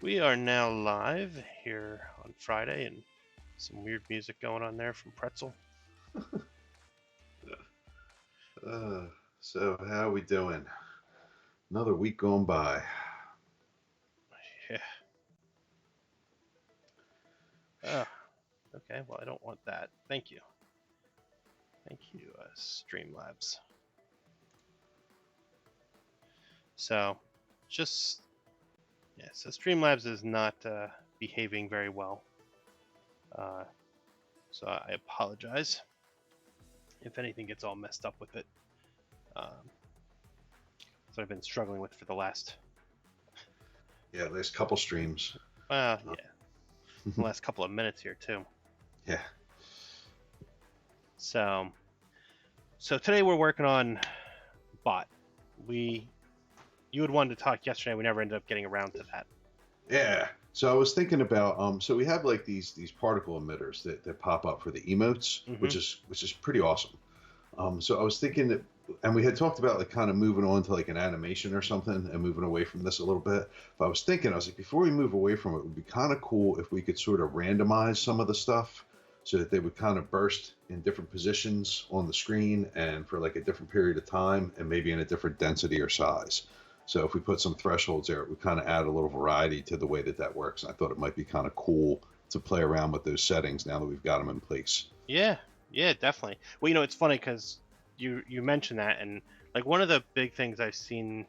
We are now live here on Friday, and some weird music going on there from Pretzel. Uh, so how we doing? Another week going by. Yeah. Oh, okay. Well, I don't want that. Thank you. Thank you, Streamlabs. So, just yeah. So Streamlabs is not behaving very well. Uh, so I apologize if anything gets all messed up with it. Um, so I've been struggling with for the last Yeah, there's a couple streams. Uh, yeah, the last couple of minutes here too. yeah, So today we're working on bot. You had wanted to talk yesterday. We never ended up getting around to that. yeah. So I was thinking about so we have like these particle emitters that pop up for the emotes, Mm-hmm. which is pretty awesome. So I was thinking that, and we had talked about like kind of moving on to like an animation or something and moving away from this a little bit. But I was like, before we move away from it, it would be kind of cool if we could sort of randomize some of the stuff so that they would kind of burst in different positions on the screen and for like a different period of time and maybe in a different density or size. So if we put some thresholds there, it would kind of add a little variety to the way that that works. And I thought it might be kind of cool to play around with those settings now that we've got them in place. Yeah, yeah, definitely. Well, it's funny because you mentioned that, and like one of the big things I've seen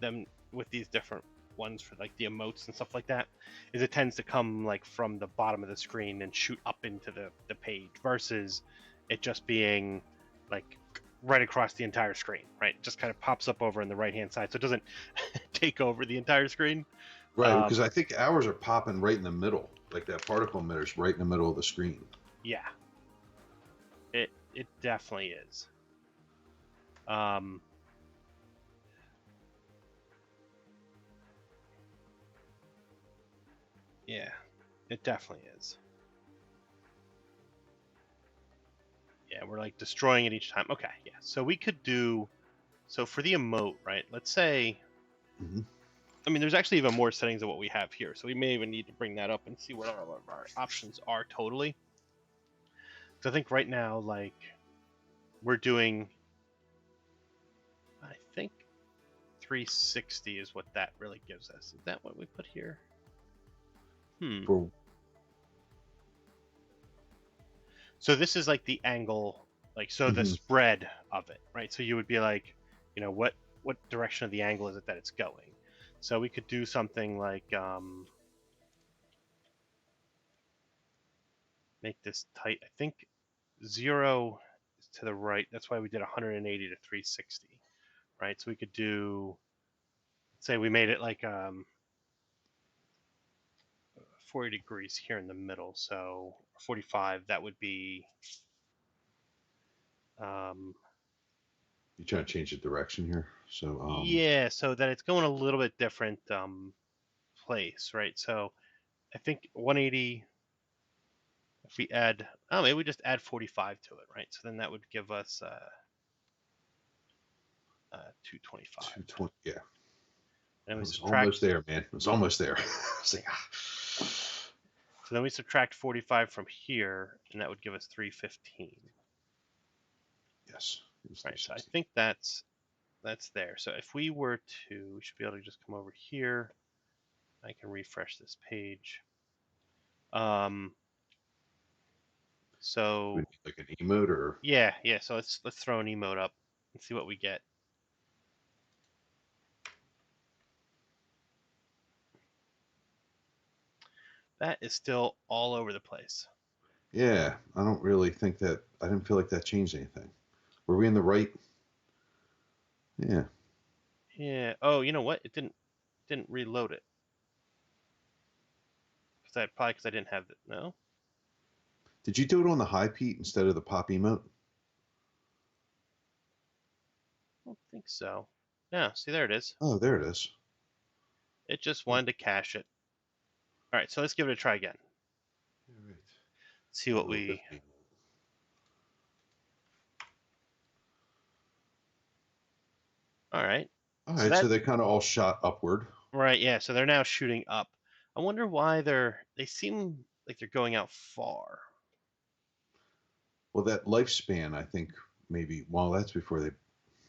them with these different ones for like the emotes and stuff like that is it tends to come like from the bottom of the screen and shoot up into the page versus it just being like right across the entire screen, right? It just kind of pops up over on the right hand side, so it doesn't take over the entire screen. Right, because Um, I think ours are popping right in the middle, like that particle emitter's right in the middle of the screen. yeah, it definitely is. Um, yeah, it definitely is. Yeah, we're like destroying it each time. Okay, yeah. So we could do so for the emote, right? Let's say Hmm. I mean there's actually even more settings than what we have here. So we may even need to bring that up and see what all of our options are totally. So I think right now, like we're doing I think 360 is what that really gives us. Is that what we put here? Hmm. For So this is like the angle, like so the hmm spread of it, right? So you would be like, what direction of the angle is it that it's going? So we could do something like make this tight. I think 0 is to the right. That's why we did 180 to 360, right? So we could do, say we made it like 40 degrees here in the middle. So 45, that would be um, you're trying to change the direction here, so yeah. So that it's going a little bit different place, right? So I think 180. If we add, oh, maybe we just add 45 to it, right? So then that would give us 225. 220. Yeah, And then I we was almost subtract. there, man. I was almost there. I was like, ah. So then we subtract 45 from here, and that would give us 315, Yes, it was right? So I 360. think that's there. So if we were to, we should be able to just come over here. I can refresh this page. Um, Would so it be like an emote or yeah, yeah. So let's throw an emote up and see what we get. That is still all over the place. yeah? I don't really think that. I didn't feel like that changed anything. Were we in the right? Yeah. Yeah. Oh, you know what? It didn't reload it because I didn't have it. No, Did you do it on the high Pete instead of the pop emote? I don't think so. Yeah. See, there it is. Oh, there it is. It just Yeah. wanted to cache it. All right. So let's give it a try again. All right. See A what little we. different. All right. All So right, so that they kind of all shot upward. Right, yeah, so they're now shooting up. I wonder why they seem like they're going out far. Well, that lifespan, I think maybe. Well, that's before they.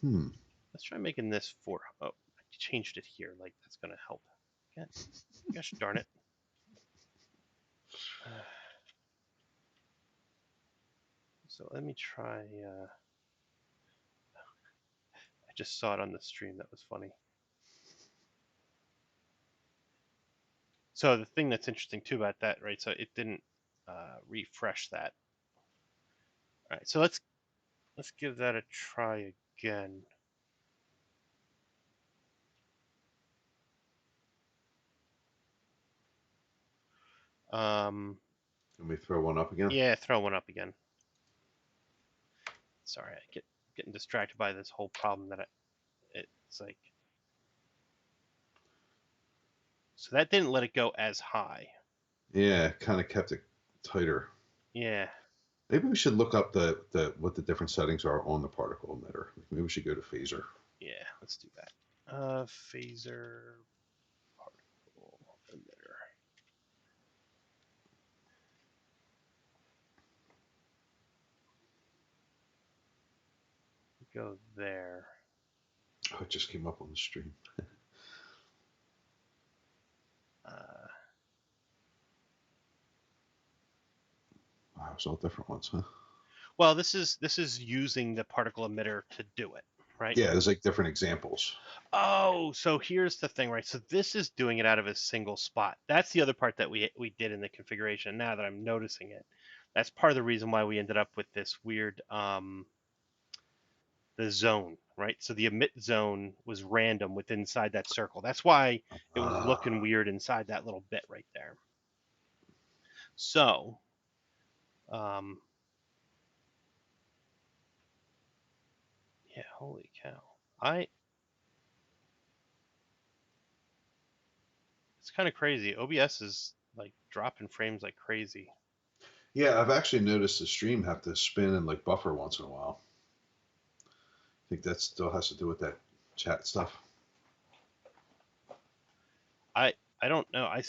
Hmm. Let's try making this four. Oh, I changed it here. Like that's gonna help. God, gosh darn it. So let me try. I just saw it on the stream. That was funny. So the thing that's interesting too about that, right? So it didn't refresh that. All right, so let's give that a try again. Um, Let me throw one up again. yeah, throw one up again. Sorry, I getting distracted by this whole problem that it's like. So that didn't let it go as high. Yeah, kind of kept it tighter. Yeah, Maybe we should look up the what the different settings are on the particle emitter. Maybe we should go to phaser. yeah, let's do that. Phaser particle emitter. Go there. Oh, it just came up on the stream. Uh, Wow, it's all different ones, huh? well, this is using the particle emitter to do it, right? Yeah, there's like different examples. Oh, so here's the thing, right? So this is doing it out of a single spot. That's the other part that we did in the configuration. Now that I'm noticing it, that's part of the reason why we ended up with this weird the zone, right? So the emit zone was random within inside that circle. That's why it was looking Ah, weird inside that little bit right there. So um, yeah, holy cow! I It's kind of crazy. OBS is like dropping frames like crazy. yeah, I've actually noticed the stream have to spin and like buffer once in a while. I think that still has to do with that chat stuff. I don't know. I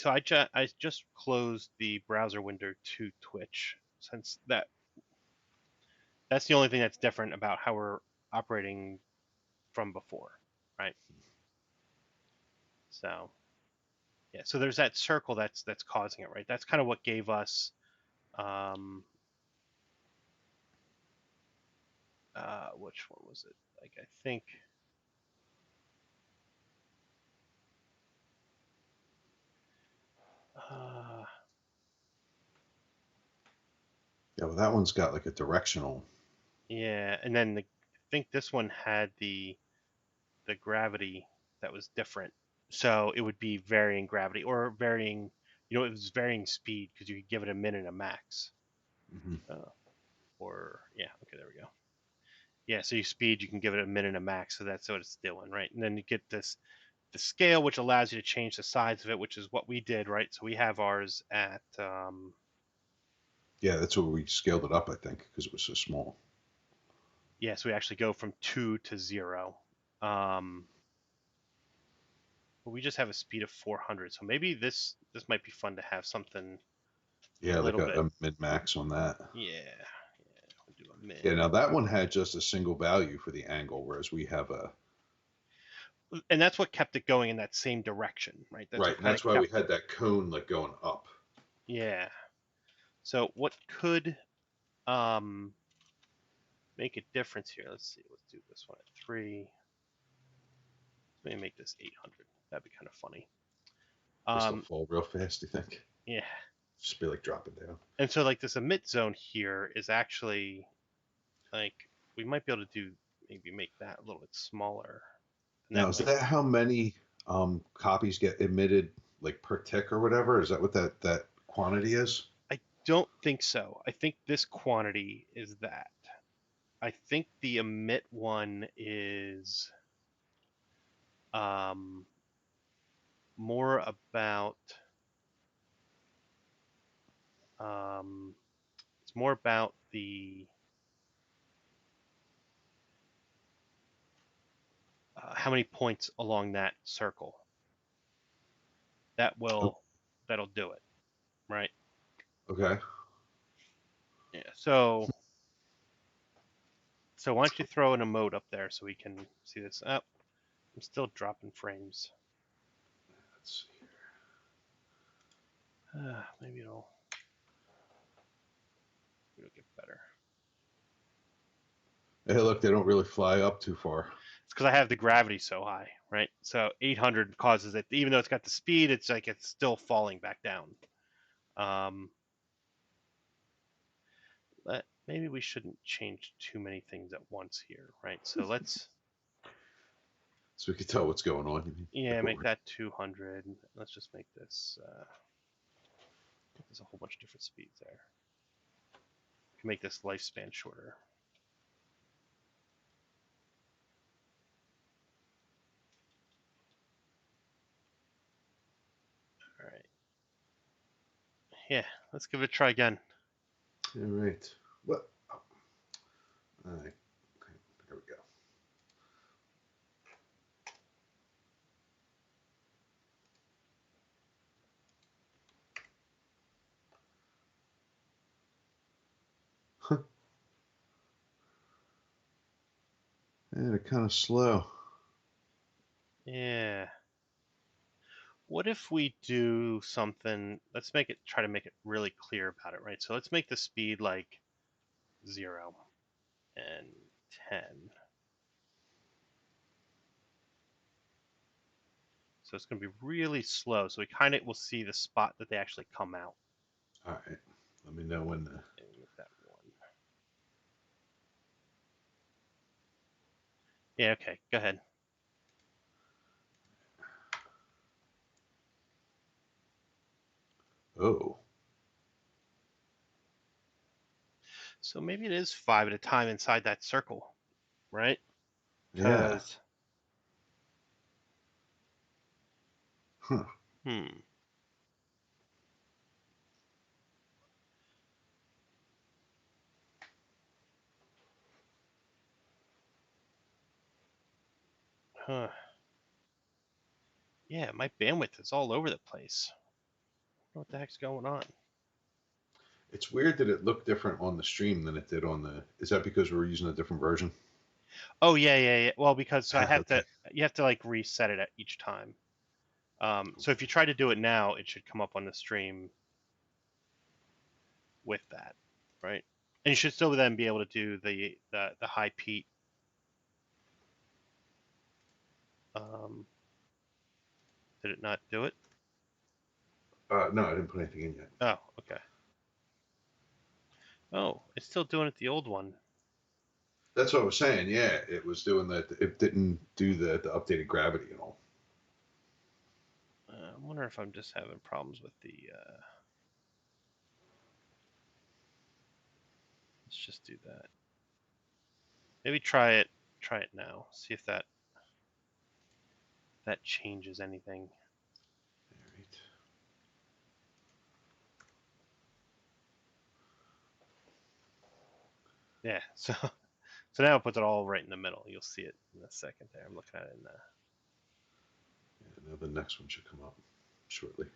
just closed the browser window to Twitch since that's the only thing that's different about how we're operating from before, right? So yeah, so there's that circle that's causing it, right? That's kind of what gave us um which one was it? Like I think uh Yeah, well, that one's got like a directional. yeah, and then I think this one had the gravity that was different. So it would be varying gravity or varying, it was varying speed because you could give it a min and a max. Hmm. Uh, or yeah, okay, there we go. Yeah, so you speed, you can give it a min and a max, so that's what it's doing, right? And then you get the scale, which allows you to change the size of it, which is what we did, right? So we have ours at Yeah, that's what we scaled it up, I think, because it was so small. yeah, so we actually go from 2 to 0. Um, but we just have a speed of 400, so maybe this might be fun to have something a Yeah, like little bit. a mid max on that. Yeah, we'll do a Yeah, min. now that one had just a single value for the angle, whereas we have a And that's what kept it going in that same direction, right? That's right, what and kind of that's why we kept had that cone like going up. yeah. So what could um make a difference here? Let's see. Let's do this one at 3. Let me make this 800. That'd be kind of funny. This will Um fall real fast. You think? yeah. Just be like dropping down. And so like this emit zone here is actually like we might be able to do maybe make that a little bit smaller. And Now, that is might that how many copies get emitted like per tick or whatever? Is that what that quantity is? I don't think so. I think this quantity is that. I think the emit one is um, more about um, it's more about the how many points along that circle. that'll do it, right? Okay. Yeah. So why don't you throw an emote up there so we can see this? Oh, I'm still dropping frames. Let's see. Maybe it'll get better. Hey, look, they don't really fly up too far. It's because I have the gravity so high, right? So 800 causes it, even though it's got the speed, it's like it's still falling back down. Maybe we shouldn't change too many things at once here, right? So let's So we can tell what's going on. make that 200. Let's just make this. There's a whole bunch of different speeds there. We can make this lifespan shorter. All right. Yeah, let's give it a try again. All right. What? Oh. All right. Okay. There we go. Yeah, they're kind of slow. Yeah. What if we do something? Let's try to make it really clear about it, right? So let's make the speed like 0 and 10. So it's going to be really slow. So we kind of will see the spot that they actually come out. All right. Let me know when. Make that 1. Yeah. Okay. Go ahead. Oh. So maybe it is 5 at a time inside that circle, right? Yeah. Because Huh. hmm. Huh. Yeah, my bandwidth is all over the place. I don't know what the heck's going on. It's weird that it looked different on the stream than it did on the. Is that because we're using a different version? Oh yeah. Well, because I have Okay. you have to like reset it at each time. So if you try to do it now, it should come up on the stream with that, right? And you should still then be able to do the high peak. Did it not do it? No, I didn't put anything in yet. Oh, okay. Oh, it's still doing it the old one. That's what I was saying. Yeah, it was doing that. It didn't do the updated gravity and all. I wonder if I'm just having problems with the. Let's just do that. Maybe try it. Try it now. See if that changes anything. All right. Yeah. So now it puts it all right in the middle. You'll see it in a second there. I'm looking at it in the. Yeah, now the next one should come up shortly.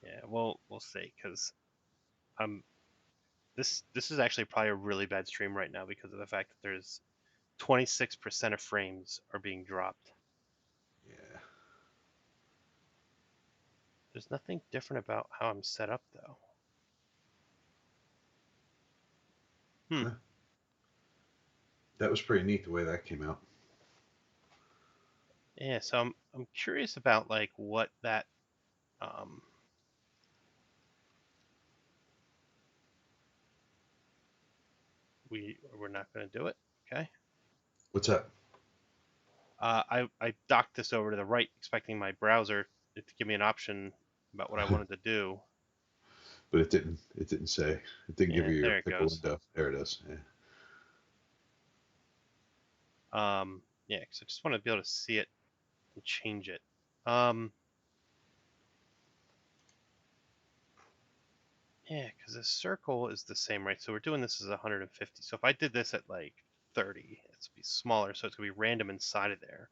Yeah, we'll see because this is actually probably a really bad stream right now because of the fact that there's 26% of frames are being dropped. Yeah. There's nothing different about how I'm set up though. Huh. That was pretty neat the way that came out. Yeah, so I'm curious about like what that um we're not going to do it. Okay. What's that? I docked this over to the right, expecting my browser to give me an option about what I wanted to do. But it didn't. It didn't say. It didn't give Yeah, you your there it pickle goes. window. There it is. Yeah. Yeah, because I just want to be able to see it and change it. Um, yeah, because the circle is the same, right? So we're doing this as 150. So if I did this at like 30, it's be smaller, so it's gonna be random inside of there.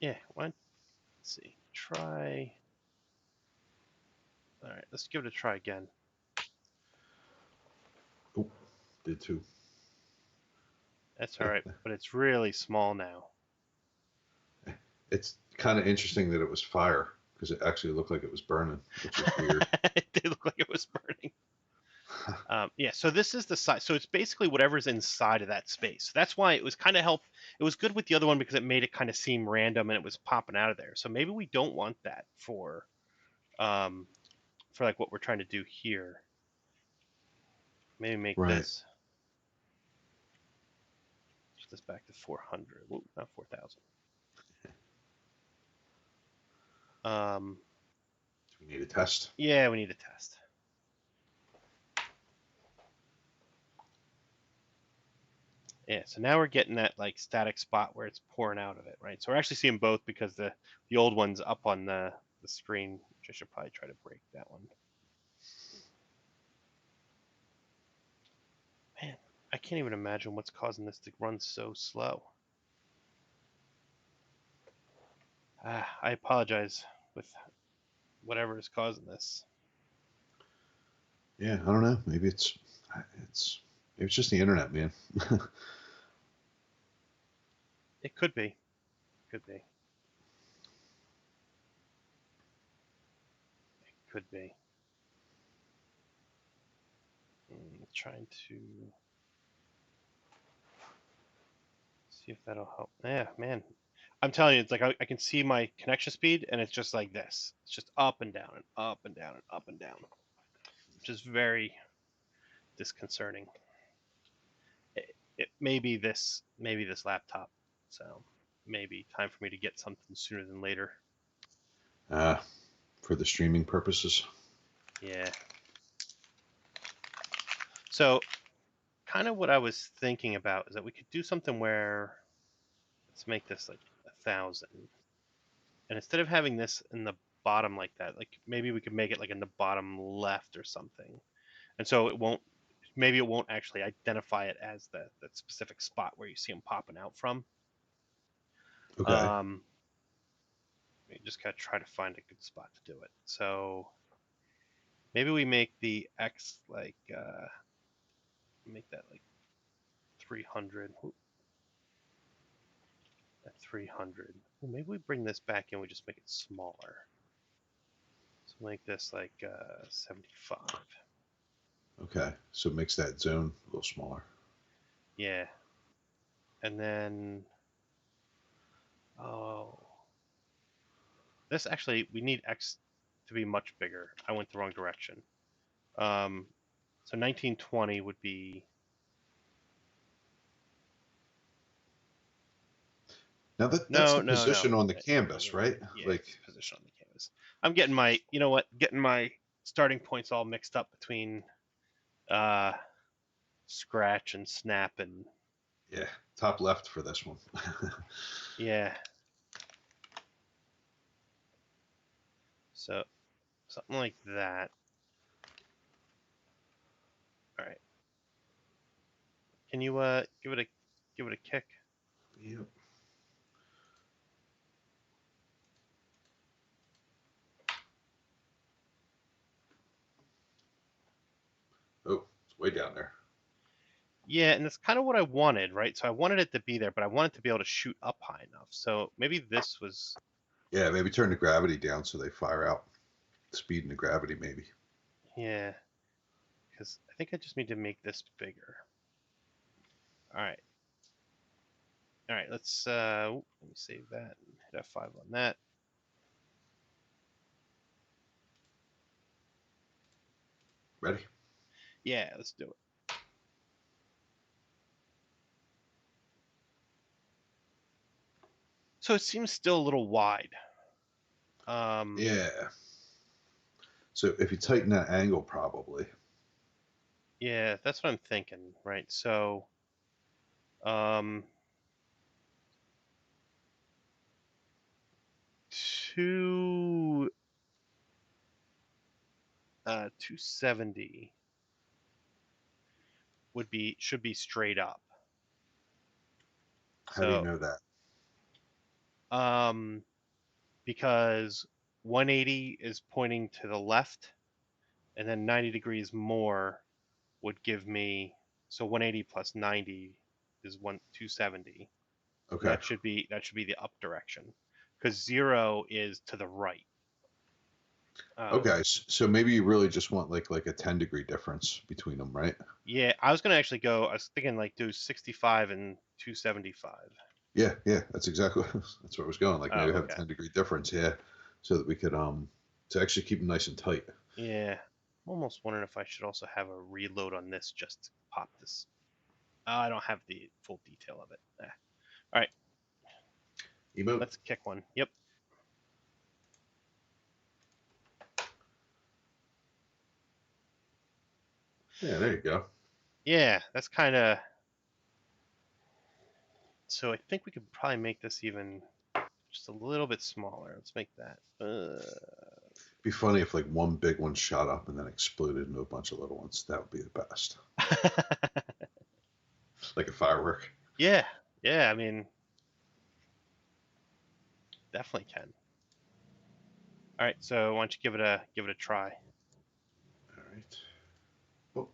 Yeah, let's see. try. All right, let's give it a try again. Oh, did too. That's all right, but it's really small now. It's kind of interesting that it was fire because it actually looked like it was burning, which is weird. It did look like it was burning. Yeah, so this is the size. So it's basically whatever's inside of that space. That's why it was kind of help. It was good with the other one because it made it kind of seem random and it was popping out of there. So maybe we don't want that um, for like what we're trying to do here. Maybe make Right. this. Put this back to 400. Ooh, not 4,000. Do we need a test? Yeah, we need a test. Yeah, so now we're getting that like static spot where it's pouring out of it, right? So we're actually seeing both because the old one's up on the screen, which I should probably try to break that one. Man, I can't even imagine what's causing this to run so slow. I apologize with whatever is causing this. Yeah, I don't know. Maybe it's just the internet, man. It could be. Could be. It could be. Trying to see if that'll help. Yeah, man. I'm telling you, it's like I can see my connection speed, and it's just like this. It's just up and down and up and down and up and down, which is very disconcerting. It may be this laptop, so maybe time for me to get something sooner than later. Uh, for the streaming purposes. Yeah. So, kind of what I was thinking about is that we could do something where let's make this like 1,000, and instead of having this in the bottom like that, like maybe we could make it like in the bottom left or something, and so it won't. Maybe it won't actually identify it as that specific spot where you see them popping out from. Okay. Um, you just gotta try to find a good spot to do it. So maybe we make the X like make that like 300. At 300. Well, maybe we bring this back and we just make it smaller. So make this like 75. Okay. So it makes that zone a little smaller. Yeah. And then, oh, this actually, we need X to be much bigger. I went the wrong direction. Um, so 1920 would be. Now that's the No. position on the Right, canvas, right? yeah, Like, it's position on the canvas. I'm getting my, you know what, getting my starting points all mixed up between uh, Scratch and Snap and yeah, top left for this one. yeah. So something like that. All right. Can you give it a kick? Yep. Oh, it's way down there. Yeah, and that's kind of what I wanted, right? So I wanted it to be there, but I wanted to be able to shoot up high enough. So maybe this was Yeah, maybe turn the gravity down so they fire out. Speed and the gravity, maybe. yeah, because I think I just need to make this bigger. All right. All right, let's let me save that and hit F5 on that. Ready? Yeah, let's do it. So it seems still a little wide. Yeah. So if you tighten that angle, probably. Yeah, that's what I'm thinking, right? So um, two 270 should be straight up. How do you So know that? um because 180 is pointing to the left, and then 90 degrees more would give me, so 180 plus 90 is 270. Okay. That should be the up direction, because 0 is to the right. Okay. So maybe you really just want like a 10-degree difference between them, right? Yeah, I was gonna actually go. I was thinking like do 65 and 275. Yeah, yeah, that's exactly that's where I was going. Like Oh, maybe have a okay. 10-degree difference, yeah, so that we could to actually keep them nice and tight. Yeah, I'm almost wondering if I should also have a reload on this just to pop this. I don't have the full detail of it. All right, Emote. let's kick one. Yep. Yeah, there you go. Yeah, that's kind of. So I think we could probably make this even just a little bit smaller. Let's make that. Be funny if like one big one shot up and then exploded into a bunch of little ones. That would be the best. Like a firework. Yeah, yeah. I mean, definitely can. All right, so why don't you give it a try? All right. Oh,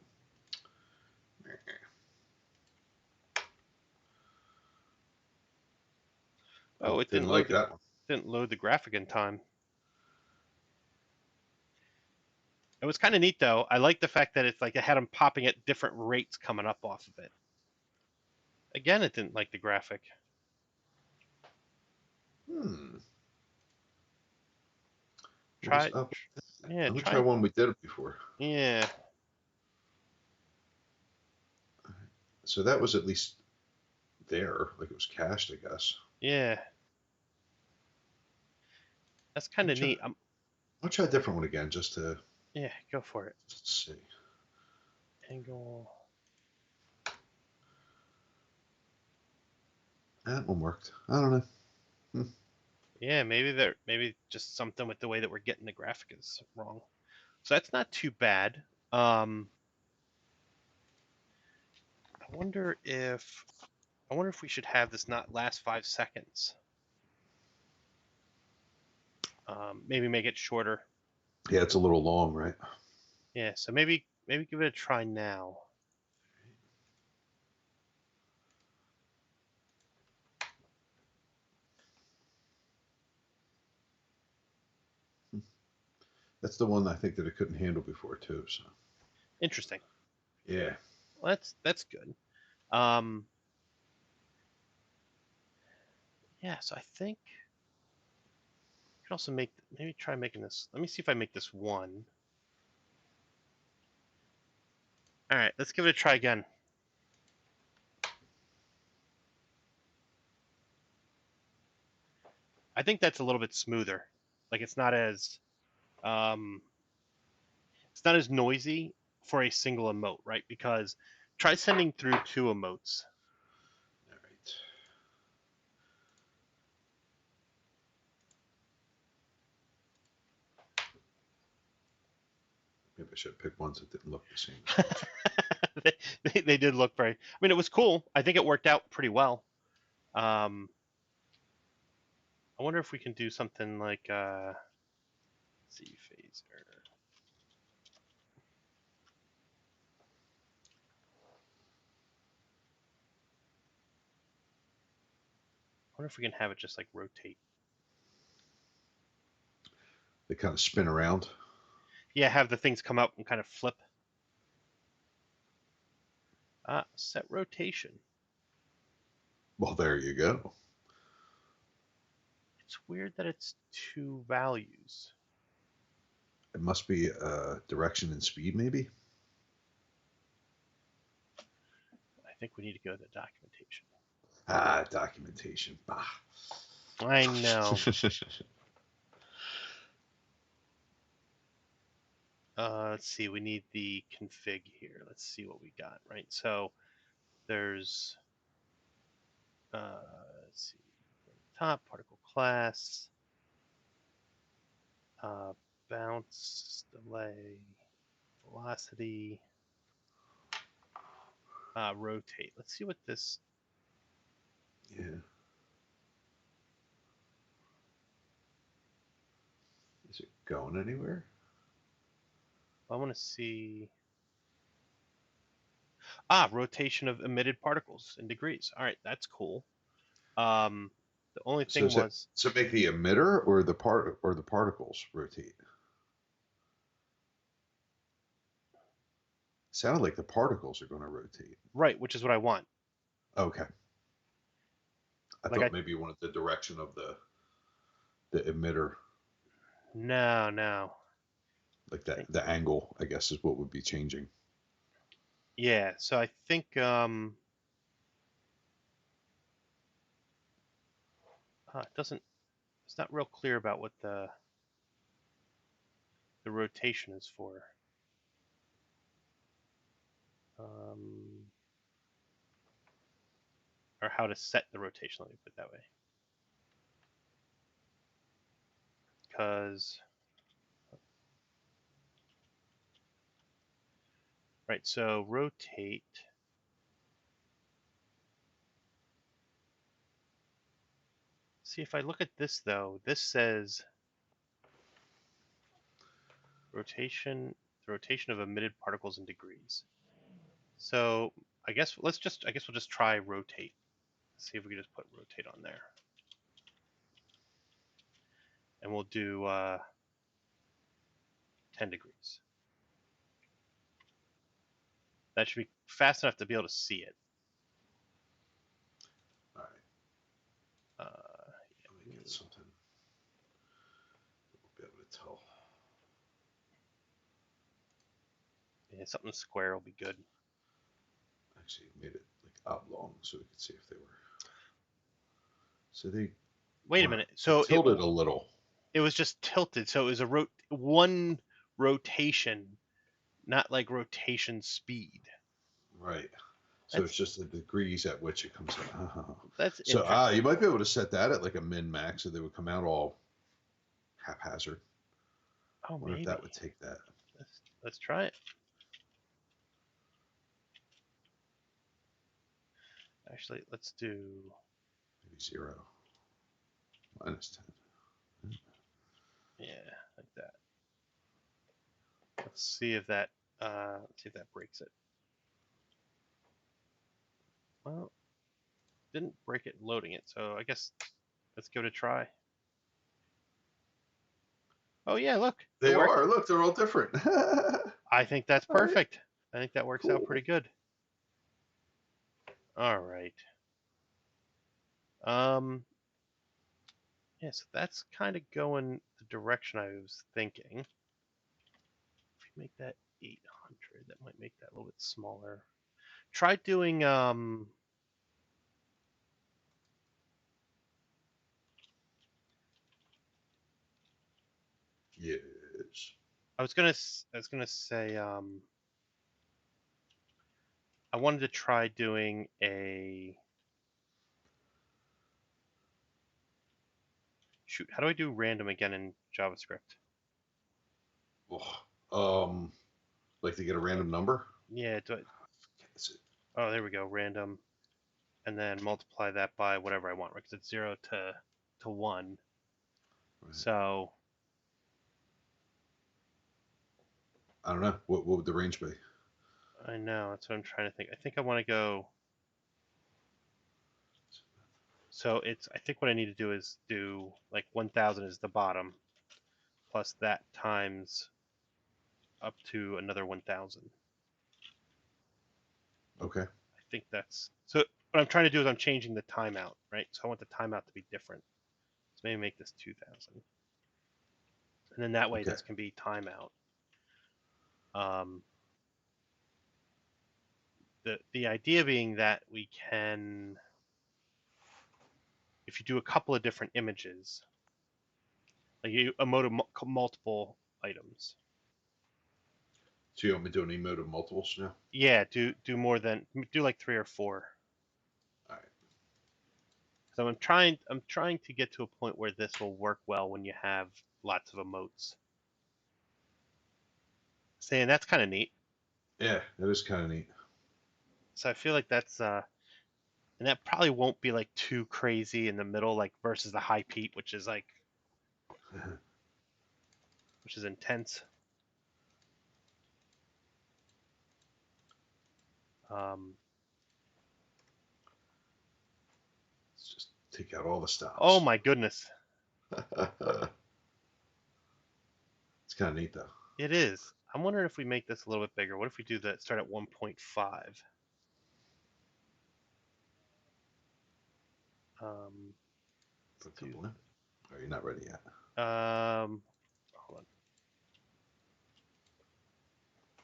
Oh, it didn't like that one. didn't load the graphic in time. It was kind of neat though. I like the fact that it's like it had them popping at different rates coming up off of it. Again, it didn't like the graphic. Hmm. What was Try, up? yeah, Let me try try, one we did it before. yeah, So that was at least there, like it was cached, I guess. yeah. That's kind of neat. I'll try a different one again just to Yeah, go for it. see. Angle. That one worked. I don't know. Yeah, maybe just something with the way that we're getting the graphic is wrong. So that's not too bad. I wonder if we should have this not last 5 seconds. Maybe make it shorter. Yeah, it's a little long, right? Yeah, so maybe give it a try now. That's the one I think that it couldn't handle before too. So Interesting. yeah, Well, that's good. Um, yeah, so I think I can also maybe try making this. Let me see if I make this one. All right, let's give it a try again. I think that's a little bit smoother. Like um, it's not as noisy for a single emote, right? Because try sending through 2 emotes. all right. Maybe I should pick ones that didn't look the same as much. They did look very. I mean, it was cool. I think it worked out pretty well. Um, I wonder if we can do something like let's see phaser. I wonder if we can have it just like rotate. They kind of spin around. Yeah, have the things come up and kind of flip. Set rotation. Well, there you go. It's weird that it's 2 values. It must be direction and speed, maybe. I think we need to go to the documentation. Ah, documentation. Bah. I know. Let's see. We need the config here. Let's see what we got. Right. So there's let's see. Top particle class, bounce, delay, velocity, rotate. Let's see what this. Yeah. going anywhere. I want to see. Rotation of emitted particles in degrees. All right, that's cool. The only So thing is it was, so make the emitter or the particles rotate? Sounded like the particles are going to rotate. right, which is what I want. Okay. I Like thought maybe you wanted the direction of the emitter, no. like I that think, the angle, I guess, is what would be changing. yeah, so I think it doesn't. It's not real clear about what the rotation is for. Um, or how to set the rotation. Let me put it that way. Because right, so rotate. See, if I look at this though, this says rotation, the rotation of emitted particles in degrees. So I guess we'll just try rotate. See if we can just put rotate on there, and we'll do 10 degrees. That should be fast enough to be able to see it. All right. Uh, Let me get something. We'll be able to tell. yeah, something square will be good. Actually, made it like oblong so we could see if they were. So they Wait a were minute. So tilted a little. it was just tilted. So it was one rotation, not like rotation speed. Right. So it's That's just the degrees at which it comes out. that's So interesting. you might be able to set that at like a min max, so they would come out all haphazard. Oh, Wonder if maybe. that would take that. Let's try it. Actually, let's do Maybe 0, -10. yeah, like that. Let's see if that breaks it. Well, didn't break it loading it, so I guess let's give it a try. Oh yeah, look, it They worked. are. Look, they're all different. I think that's All right. perfect. I think that works out Cool. pretty good. All right. Um, yeah, so that's kind of going the direction I was thinking. If we make that 800, that might make that a little bit smaller. Try doing Yes. I was gonna say I wanted to try doing a shoot. How do I do random again in JavaScript? Oh, like to get a random number. Yeah, Is it? oh, there we go, random, and then multiply that by whatever I want, right? Because it's 0 to 1. Right. So I don't know. What would the range be? I know that's what I'm trying to think. I think I want to go. So it's I think what I need to do is do like 1,000 is the bottom, plus that times up to another 1,000. Okay. I think that's so. What I'm trying to do is I'm changing the timeout, right? So I want the timeout to be different. So maybe make this 2,000, and then that way Okay. this can be timeout. Um, the idea being that we can, if you do a couple of different images, like you emote multiple items. So you want me to do an emote of multiples now? Yeah, do more than do like 3 or 4. All right. So I'm trying to get to a point where this will work well when you have lots of emotes. Saying that's kind of neat. Yeah, that is kind of neat. So I feel like that's and that probably won't be like too crazy in the middle, like versus the high peak, which is like which is intense. Um, Let's just take out all the stops. oh my goodness, It's kind of neat though. it is. I'm wondering if we make this a little bit bigger. What if we do that? Start at 1.5. Put a Let's do. couple in. Oh, you're not ready yet. Hold on.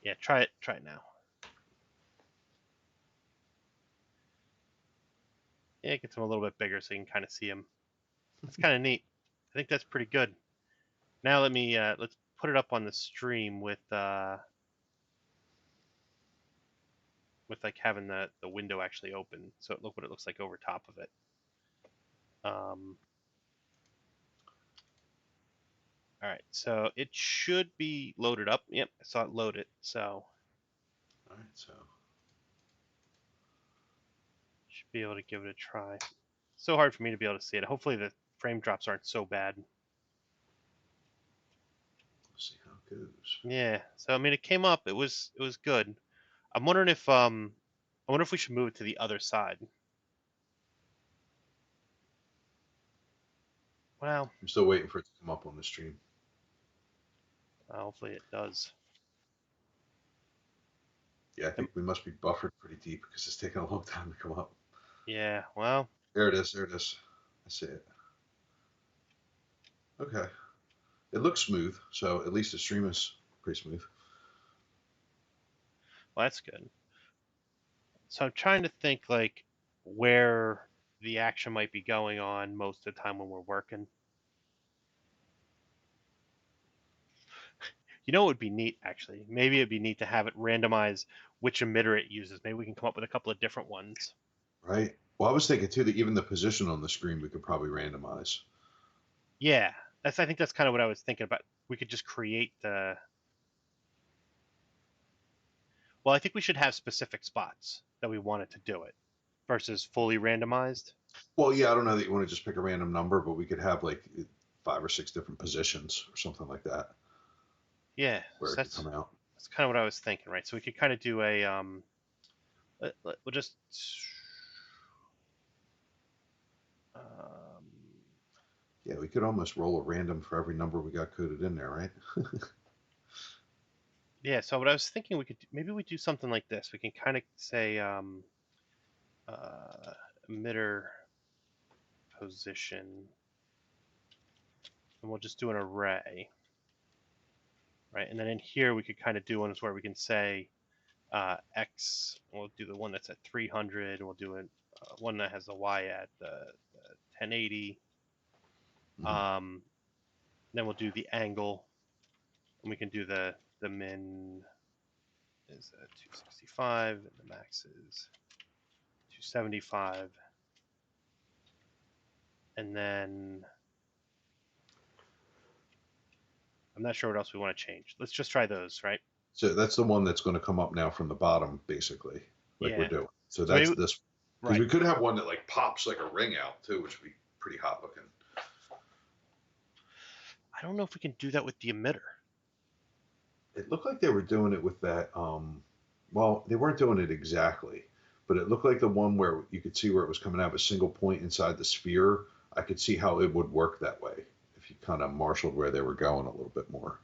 Yeah, try it. Try it now. Yeah, it gets them a little bit bigger so you can kind of see them. It's kind of neat. I think that's pretty good. Now let me let's put it up on the stream with like having the window actually open, so look what it looks like over top of it. All right, so it should be loaded up. Yep, I saw it load it. So All right, so should be able to give it a try. So hard for me to be able to see it. Hopefully the frame drops aren't so bad. let's see how it goes. Yeah. So I mean, it came up. It was good. I'm wondering if I wonder if we should move it to the other side. Well, I'm still waiting for it to come up on the stream. hopefully it does. Yeah, I think we must be buffered pretty deep because it's taking a long time to come up. Yeah. Well. There it is. There it is. I see it. Okay. It looks smooth, so at least the stream is pretty smooth. Well, that's good. So I'm trying to think like where the action might be going on most of the time when we're working. You know, it would be neat actually. Maybe it'd be neat to have it randomize which emitter it uses. Maybe we can come up with a couple of different ones. Right. Well, I was thinking too that even the position on the screen we could probably randomize. Yeah, I think that's kind of what I was thinking about. We could just create the. Well, I think we should have specific spots that we wanted to do it versus fully randomized. Well, yeah, I don't know that you want to just pick a random number, but we could have like 5 or 6 different positions or something like that Yeah, where so it could come out. that's kind of what I was thinking, right? So we could kind of do a we'll just um, Yeah, we could almost roll a random for every number we got coded in there, right? yeah. So what I was thinking, we could maybe we do something like this. We can kind of say uh, emitter position, and we'll just do an array, right? And then in here we could kind of do ones where we can say X. We'll do the one that's at 300, and we'll do one that has the Y at the 1080. Mhm. Then we'll do the angle, and we can do the min is 265, and the max is 275, and then I'm not sure what else we want to change. Let's just try those, right? So that's the one that's going to come up now from the bottom, basically, like we're Yeah. doing. So So that's maybe this, because right. we could have one that like pops like a ring out too, which would be pretty hot looking. I don't know if we can do that with the emitter. It looked like they were doing it with that. Well, they weren't doing it exactly, but it looked like the one where you could see where it was coming out of a single point inside the sphere. I could see how it would work that way if you kind of marshaled where they were going a little bit more.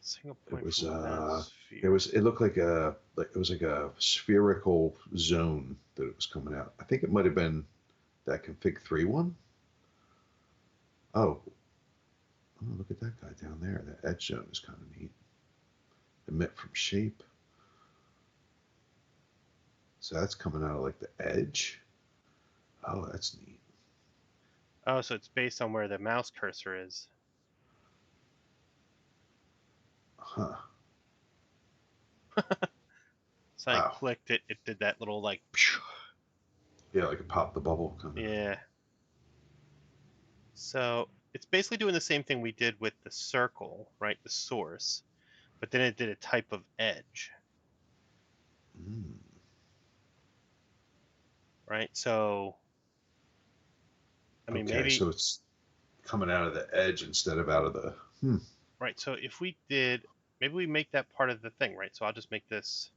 Single It point was from that it sphere. was it looked like it was like a spherical zone that it was coming out. I think it might have been that config 3 one. Oh, oh, look at that guy down there. That edge zone is kind of neat. Emit from shape. So that's coming out of like the edge. Oh, that's neat. Oh, so it's based on where the mouse cursor is. Huh. So I Wow. clicked it, it did that little like. Yeah, like it popped the bubble kind of. Yeah. So it's basically doing the same thing we did with the circle, right? The source, but then it did a type of edge, Mm. right? So, I mean, Okay, maybe so it's coming out of the edge instead of out of the. Right. So if we did, maybe we make that part of the thing, right? So I'll just make this.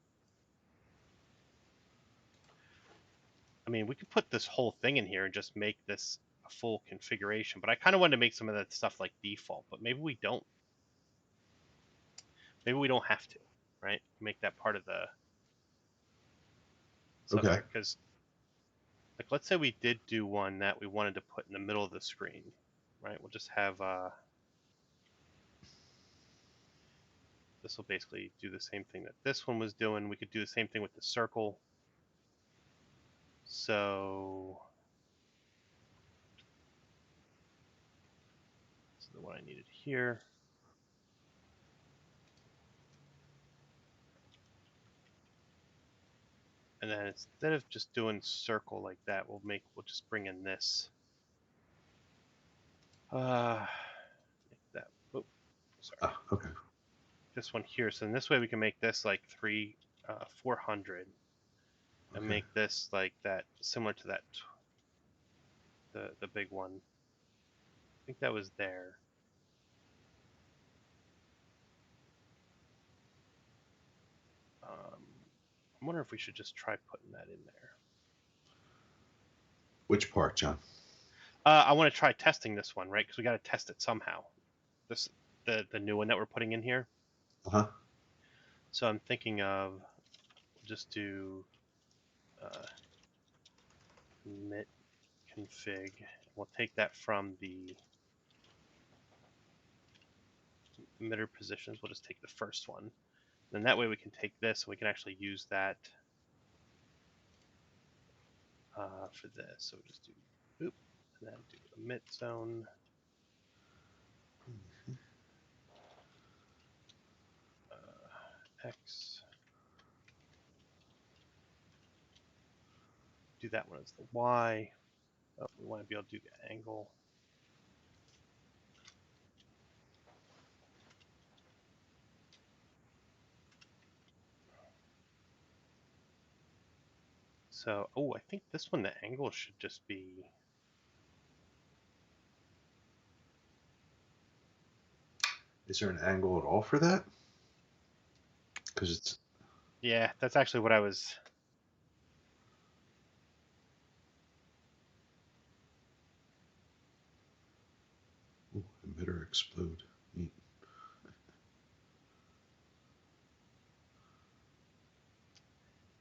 I mean, we could put this whole thing in here and just make this a full configuration, but I kind of wanted to make some of that stuff like default, but maybe we don't. Maybe we don't have to, right? Make that part of the stuff Okay. here. Because, like, let's say we did do one that we wanted to put in the middle of the screen, right? We'll just have, this will basically do the same thing that this one was doing. We could do the same thing with the circle. So, this is the one I needed here. And then instead of just doing circle like that, we'll just bring in this. Make that, oh, sorry. Okay. This one here. So in this way we can make this like 400 and Okay. make this like that, similar to that, the big one. I think that was there. I wonder if we should just try putting that in there. Which part, John? I want to try testing this one, right? Because we got to test it somehow. This the new one that we're putting in here. Uh-huh. So I'm thinking of just do init config. We'll take that from the emitter positions. We'll just take the first one. And that way we can take this and we can actually use that for this. So we just do boop and then do emit zone. X. Do that one as the Y. Oh, we want to be able to do the angle. So, oh, I think this one, the angle should just be. Is there an angle at all for that? Because it's. Yeah, that's actually what I was. Ooh, emitter explode. Neat.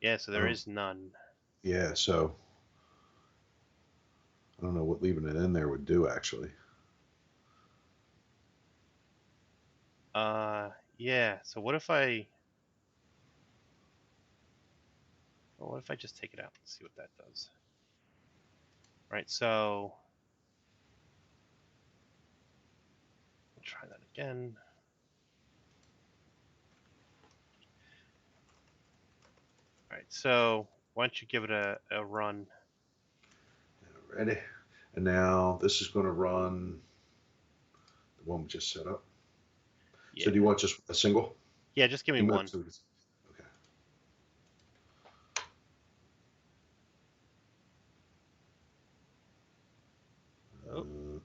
Yeah, so there Oh, is none. yeah. So I don't know what leaving it in there would do actually. Yeah. So what if I? Well, what if I just take it out and see what that does? Right. So we'll try that again. All right. So why don't you give it a run? Ready? And now this is going to run the one we just set up. Yeah. So do you want just a single? Yeah. Just give me one. Okay. Oh.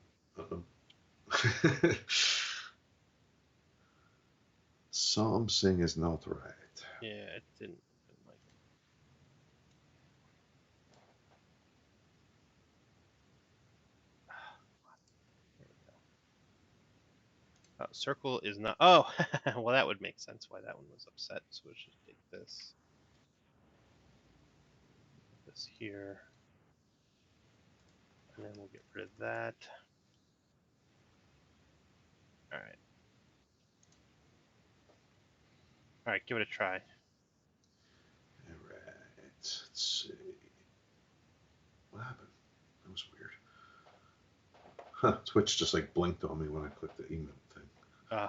Something is not right. Yeah. It didn't like. There we go. Circle is not. Oh, well, that would make sense why that one was upset. So we should take this. This here. And then we'll get rid of that. All right. All right, give it a try. All right. Let's see. What happened? That was weird. Huh, Twitch just like blinked on me when I clicked the email thing. Uh,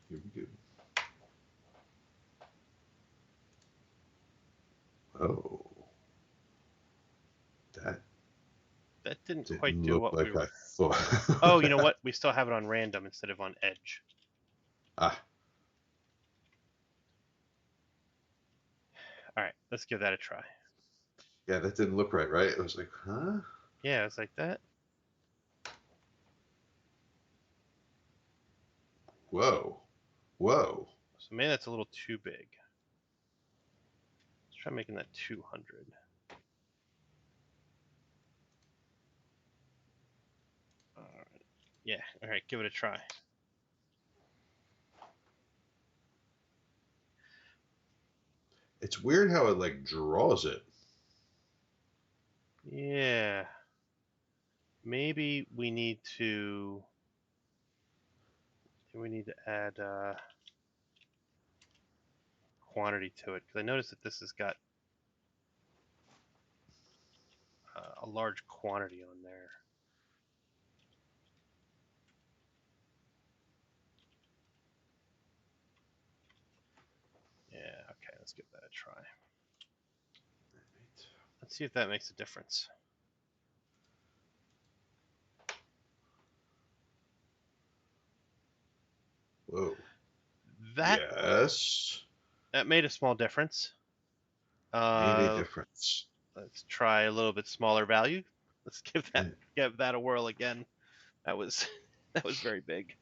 Here we go. Oh, that that didn't quite didn't do look what we like I were. thought. Oh, you know what? We still have it on random instead of on edge. Ah, All right, let's give that a try. yeah, that didn't look right, right? It was like, huh? Yeah, it's like that. Whoa. Whoa. So maybe that's a little too big. Let's try making that 200. All right. Yeah. All right. Give it a try. It's weird how it like draws it. Yeah. Maybe we need to. We need to add quantity to it because I noticed that this has got a large quantity on there. Yeah. Okay. Let's give that a try. Let's see if that makes a difference. Whoa. That Yes. that made a small difference. Made a difference. Let's try a little bit smaller value. Let's give And that a whirl again. That was that was very big.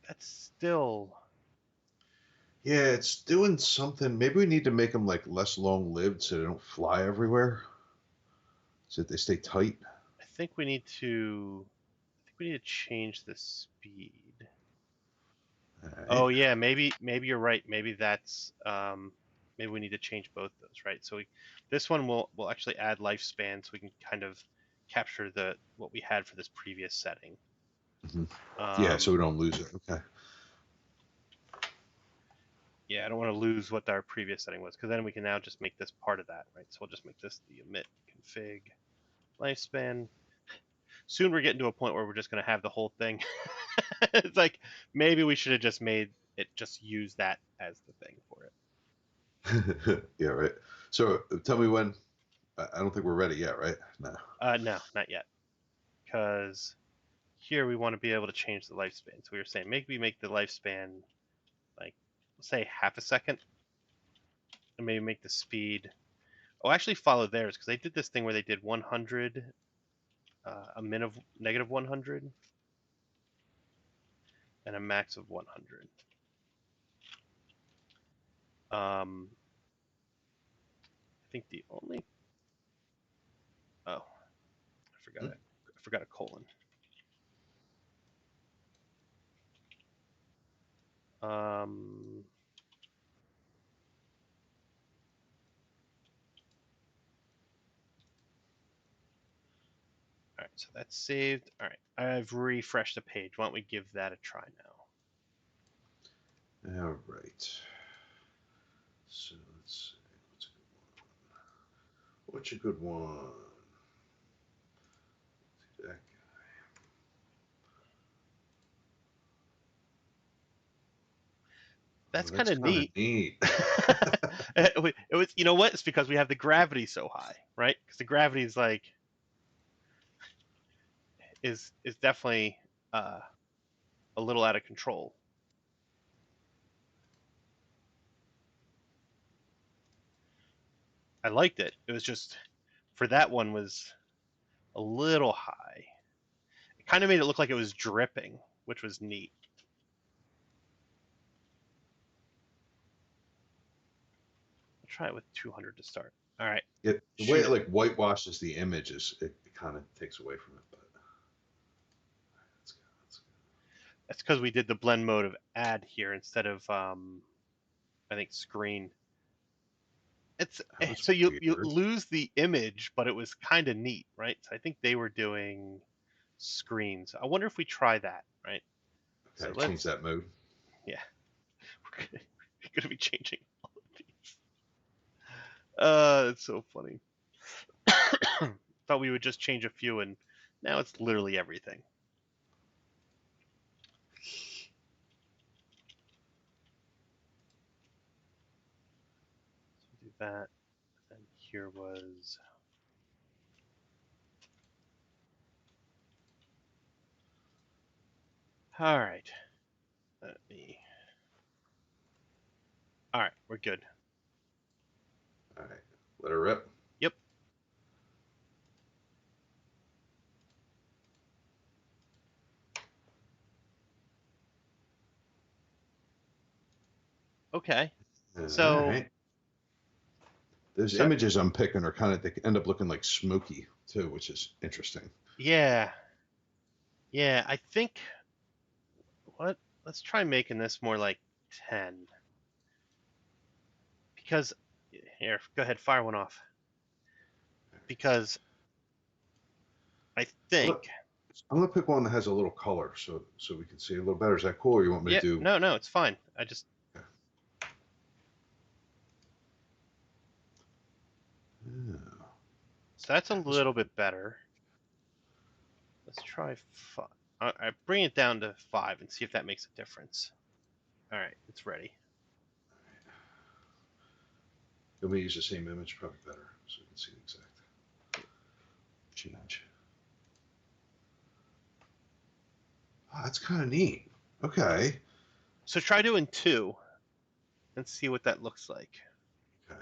That's still yeah, it's doing something. Maybe we need to make them like less long lived so they don't fly everywhere. So that they stay tight. I think we need to change the speed. All right. Oh yeah, maybe you're right. Maybe that's maybe we need to change both those, right? So this one will actually add lifespan so we can kind of capture the what we had for this previous setting. Mhm. Yeah, so Um, we don't lose it. Okay. yeah, I don't want to lose what our previous setting was because then we can now just make this part of that, right? So we'll just make this the emit config lifespan. Soon we're getting to a point where we're just going to have the whole thing. It's like maybe we should have just made it just use that as the thing for it. yeah, right. So tell me when. I don't think we're ready yet, right? No. No, not yet, because here we want to be able to change the lifespan. So we were saying maybe make the lifespan like say half a second, and maybe make the speed. Oh, actually follow theirs because they did this thing where they did 100, a min of negative 100, and a max of 100. I think the only I forgot Hmm? it. I forgot a colon. Um, all right, so that's saved. All right, I've refreshed the page. Why don't we give that a try now? All right. So let's see. What's a good one? That That's kind that's of kind of neat. neat. It was, you know what? It's because we have the gravity so high, right? Because the gravity is like is definitely uh, a little out of control. I liked it. It was just for that one was a little high. It kind of made it look like it was dripping, which was neat. I'll try it with 200 to start. All right, The way shoot it it. like whitewashes the images, it kind of takes away from it. But that's good. That's That's because we did the blend mode of add here instead of I think screen. It's good. That was so you weird. lose the image, but it was kind of neat, right? So I think they were doing screens. I wonder if we try that, right? So Okay, change let's that mode. yeah, we're gonna be changing all of these. It's so funny. Thought we would just change a few, and now it's literally everything. So do that, and here was all right. Let me. All right, we're good. All right, let her rip. Yep. Okay. All So right. Those so images I'm picking are kind of, they end up looking like smoky too, which is interesting. yeah, yeah. I think what let's try making this more like 10 because here, go ahead, fire one off. Because I I'm gonna, think I'm gonna pick one that has a little color so we can see a little better. Is that cool? Or you want me to yeah, do? no, no, it's fine. I just Yeah, so that's a that was little bit better. Let's try five. I bring it down to 5 and see if that makes a difference. All right, it's ready. Let me use the same image, probably better, so you can see the exact change. Oh, that's kind of neat. Okay. So try doing 2 and see what that looks like. Okay.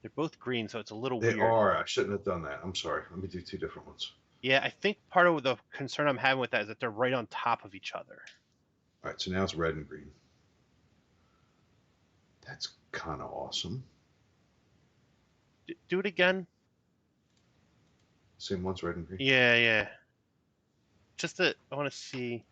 They're both green, so it's a little They weird. are. I shouldn't have done that. I'm sorry. Let me do two different ones. Yeah, I think part of the concern I'm having with that is that they're right on top of each other. All right. So now it's red and green. That's kind of awesome. Do it again. Same one's red and green. Yeah, yeah. I want to see.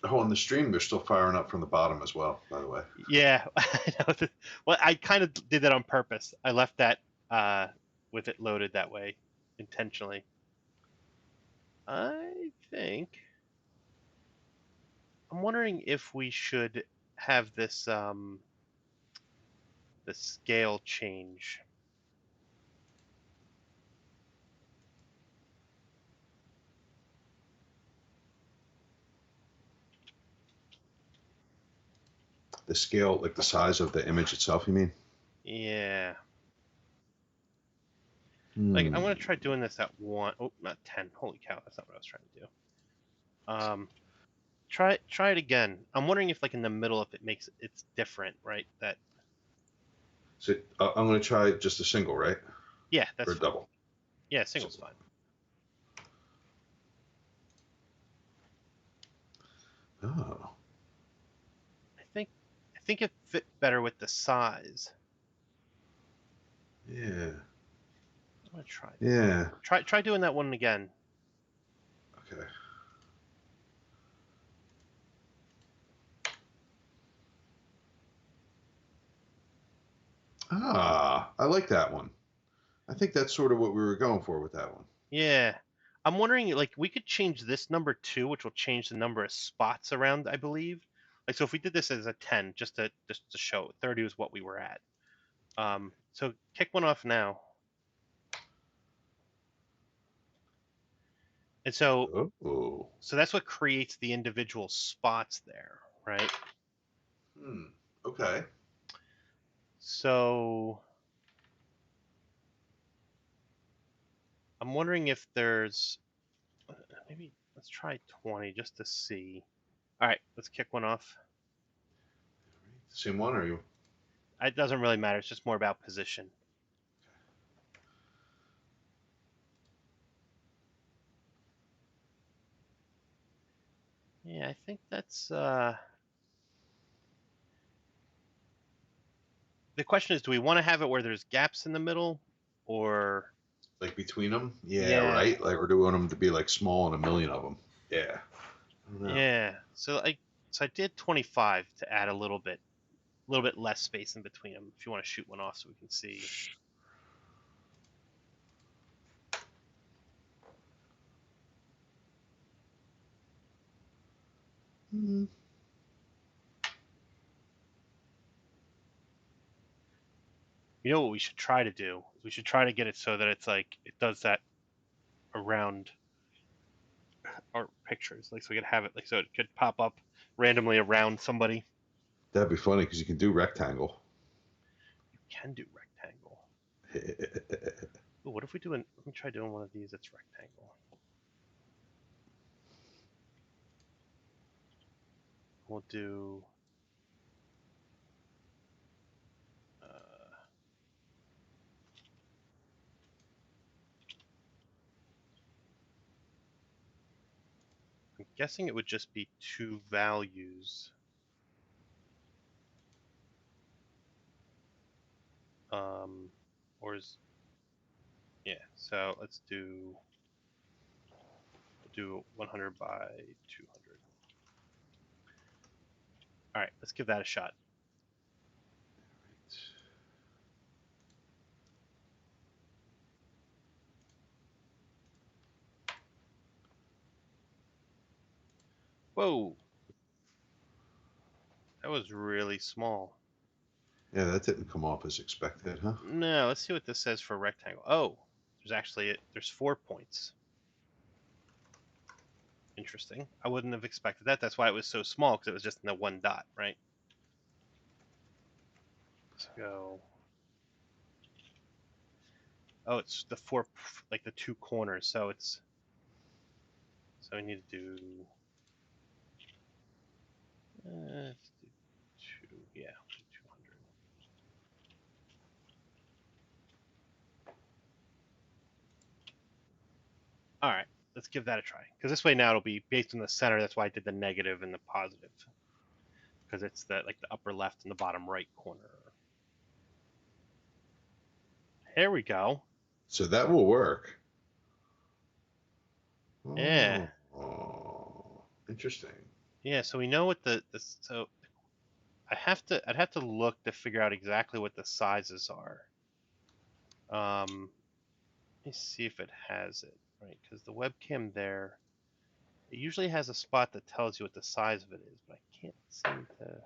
Oh, on the stream, they're still firing up from the bottom as well, by the way. Yeah, I know. Well, I kind of did that on purpose. I left that uh, with it loaded that way intentionally. I think I'm wondering if we should have this the scale change. The scale, like the size of the image itself, you mean? Yeah, like I'm Hmm. gonna try doing this at 1. Oh, not 10. Holy cow, that's not what I was trying to do. Try it again. I'm wondering if like in the middle, if it makes it's different, right? That So I'm going to try just a single, right? yeah, Or that's a fine. double. Yeah, single's Single. fine. Oh, I think I think it fit better with the size. yeah. I'm gonna try that. Yeah. Try doing that one again. Okay. Ah, I like that one. I think that's sort of what we were going for with that one. Yeah. I'm wondering like we could change this number too, which will change the number of spots around, I believe. Like so if we did this as a 10 just to show 30 was what we were at. So kick one off now. And Oh. so that's what creates the individual spots there, right? Hmm. Okay. So I'm wondering if there's maybe let's try 20 just to see. All right, let's kick one off. Same one, or you? It doesn't really matter. It's just more about position. Yeah, I think that's the question is, do we want to have it where there's gaps in the middle or Like between them? Yeah, yeah, right. Like, or do we want them to be like small and a million of them? Yeah. I don't know. yeah. So I did 25 to add a little bit less space in between them if you want to shoot one off so we can see. Hmm. You know what we should try to do? We should try to get it so that it's like it does that around our pictures, like so we could have it like so it could pop up randomly around somebody. That'd be funny because you can do rectangle. You can do rectangle. Ooh, what if we do an? Let me try doing one of these that's rectangle. We'll do. Uh, guessing it would just be 2 values. Or is, yeah, so let's do 100 by 200. All right, let's give that a shot. Whoa, that was really small. Yeah, that didn't come off as expected, huh? No, let's see what this says for rectangle. Oh, there's 4 points. Interesting. I wouldn't have expected that. That's why it was so small, because it was just in the 1 dot, right? Let's go. Oh, it's the 4, like the 2 corners. So we need to do. Let's do 2. Yeah, 200. All right, let's give that a try. Because this way now it'll be based on the center. That's why I did the negative and the positive. Because it's the upper left and the bottom right corner. Here we go. So that will work. Yeah. Oh, interesting. Yeah, so we know what so I'd have to look to figure out exactly what the sizes are. Let me see if it has it, right? Because the webcam there, it usually has a spot that tells you what the size of it is, but I can't seem to.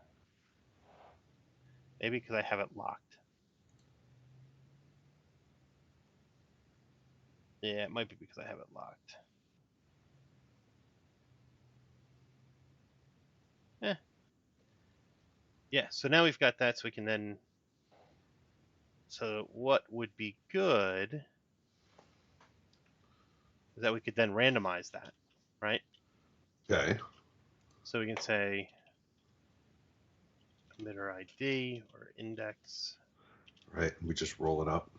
Maybe because I have it locked. Yeah, it might be because I have it locked. Eh. Yeah, so now we've got that, so we can then. So what would be good is that we could then randomize that, right? Okay. So we can say emitter ID or index. Right. We just roll it up.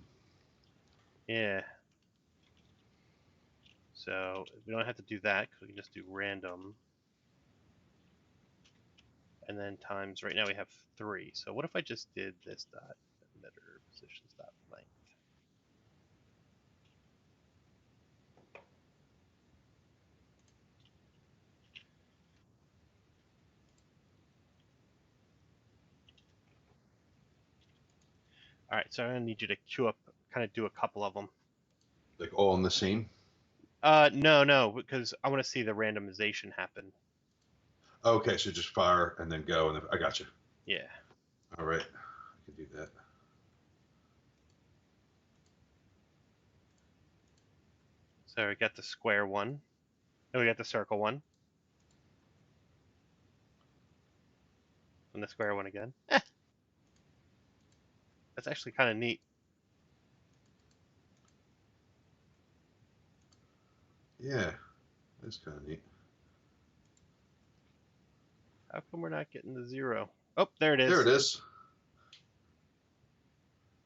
Yeah. So we don't have to do that because we can just do random. And then times, right now we have 3. So what if I just did this dot emitter positions dot length? All right, so I'm gonna need you to queue up, kind of do a couple of them. Like all in the same? No, because I want to see the randomization happen. Okay, so just fire and then go. And then, I got you. Yeah. All right. I can do that. So we got the square one. And we got the circle one. And the square one again. That's actually kind of neat. Yeah. That's kind of neat. How come we're not getting the 0? Oh, there it There is. it is.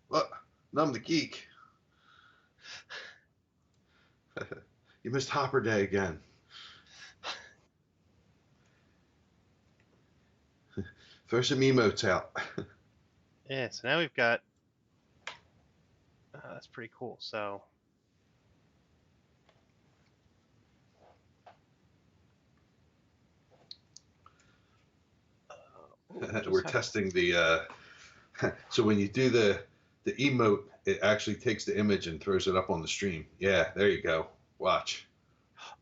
What? Numb the geek. You missed Hopper Day again. Throw some emotes out. Yeah, so now we've got. That's pretty cool. So. We're testing the. So when you do the emote, it actually takes the image and throws it up on the stream. Yeah, there you go. Watch.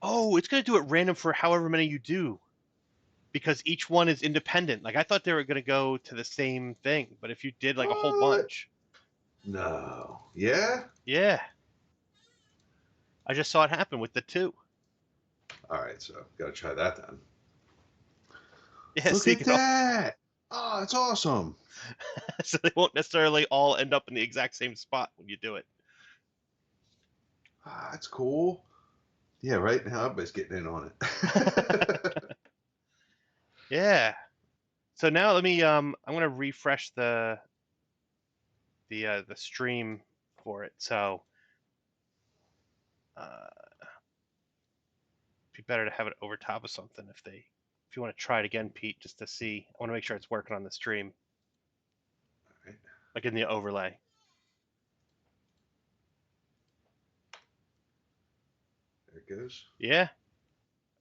Oh, it's gonna do it random for however many you do, because each one is independent. Like I thought they were gonna go to the same thing, but if you did like a whole What? bunch. No. Yeah. Yeah. I just saw it happen with the 2. All right, so gotta try that then. Yeah, Look so you at can all, that. Oh, that's awesome. so they won't necessarily all end up in the exact same spot when you do it. Ah, that's cool. Yeah, right now everybody's getting in on it. Yeah. So now let me I'm gonna refresh the stream for it. So uh be better to have it over top of something if you want to try it again, Pete, just to see. I want to make sure it's working on the stream, All right. like in the overlay. There it goes. Yeah.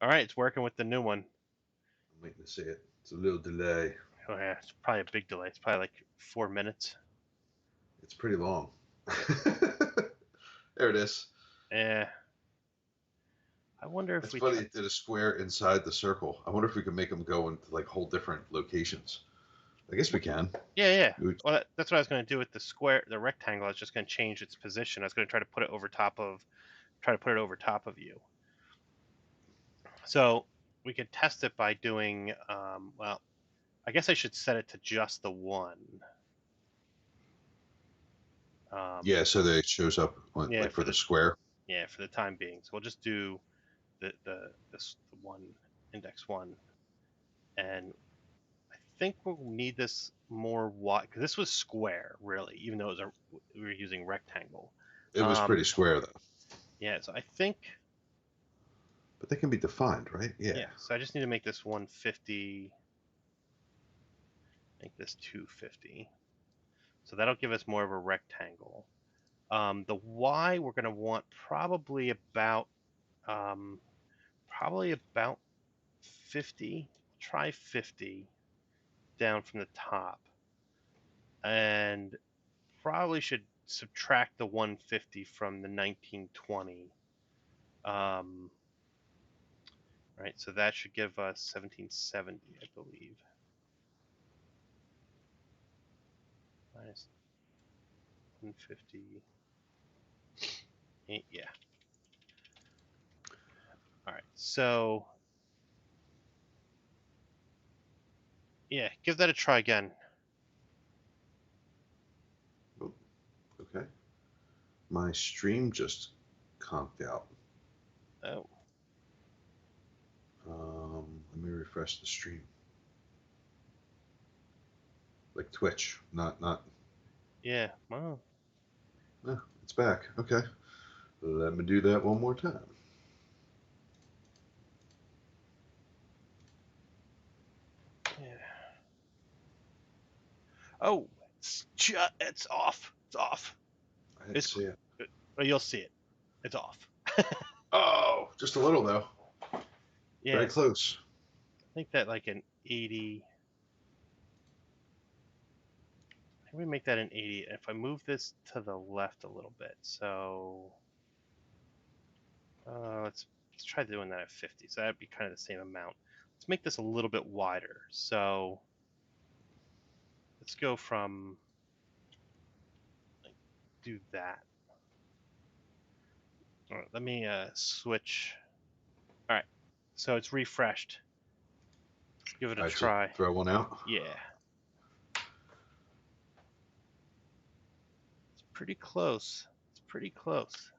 All right, it's working with the new one. I'm waiting to see it. It's a little delay. Oh yeah, it's probably a big delay. It's probably like 4 minutes. It's pretty long. There it is. Yeah. I wonder if It's we funny try. it did a square inside the circle. I wonder if we can make them go into like whole different locations. I guess we can. Yeah, yeah. We- Well, that's what I was going to do with the rectangle. I was just going to change its position. I was going to try to put it over top of you. So we could test it by doing. Well, I guess I should set it to just the one. Yeah, so that it shows up on, Yeah, like for for the the square. yeah for the time being. So we'll just do the one index one, and I think we'll need this more wide because this was square really, even though we were using rectangle. It was pretty square though. Yeah, so I think But they can be defined, right? yeah. Yeah. So I just need to make this 150. Make this 250. So that'll give us more of a rectangle. The Y we're going to want probably about 50. Try 50 down from the top, and probably should subtract the 150 from the 1920. Right, so that should give us 1770, I believe. Minus 150. Yeah. All right, so yeah, give that a try again. Oh, okay. My stream just conked out. Oh, Let me refresh the stream. Like Twitch, not. yeah. Well, No, it's back. Okay. Let me do that one more time. yeah. Oh, it's off. It's off. I didn't It's see it. well, you'll see it. It's off. Oh, just a little though. Very Yes, close. I think that like an 80. I think we make that an 80. And if I move this to the left a little bit, so let's try doing that at 50. So that'd be kind of the same amount. Let's make this a little bit wider. So let's go from like do that. All right, let me switch. All right, so it's refreshed. Let's give it a All right, so try. throw one out. Yeah, it's pretty close. It's pretty close.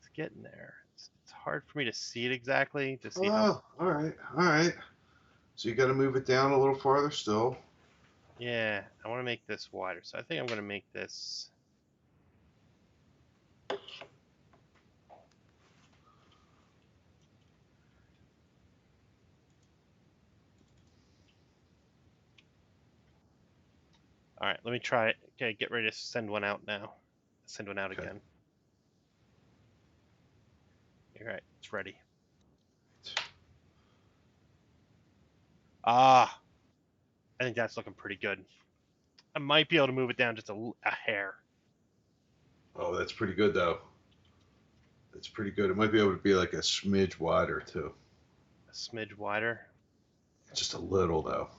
It's getting there. It's hard for me to see it exactly to see how. Oh, all right, all right. So you got to move it down a little farther still. Yeah, I want to make this wider. So I think I'm going to make this. All right, let me try it. Okay, get ready to send one out now. Send one out Okay. again. All right, it's ready. Ah, I think that's looking pretty good. I might be able to move it down just a hair. Oh, that's pretty good though. That's pretty good. It might be able to be like a smidge wider too. A smidge wider. Just a little though.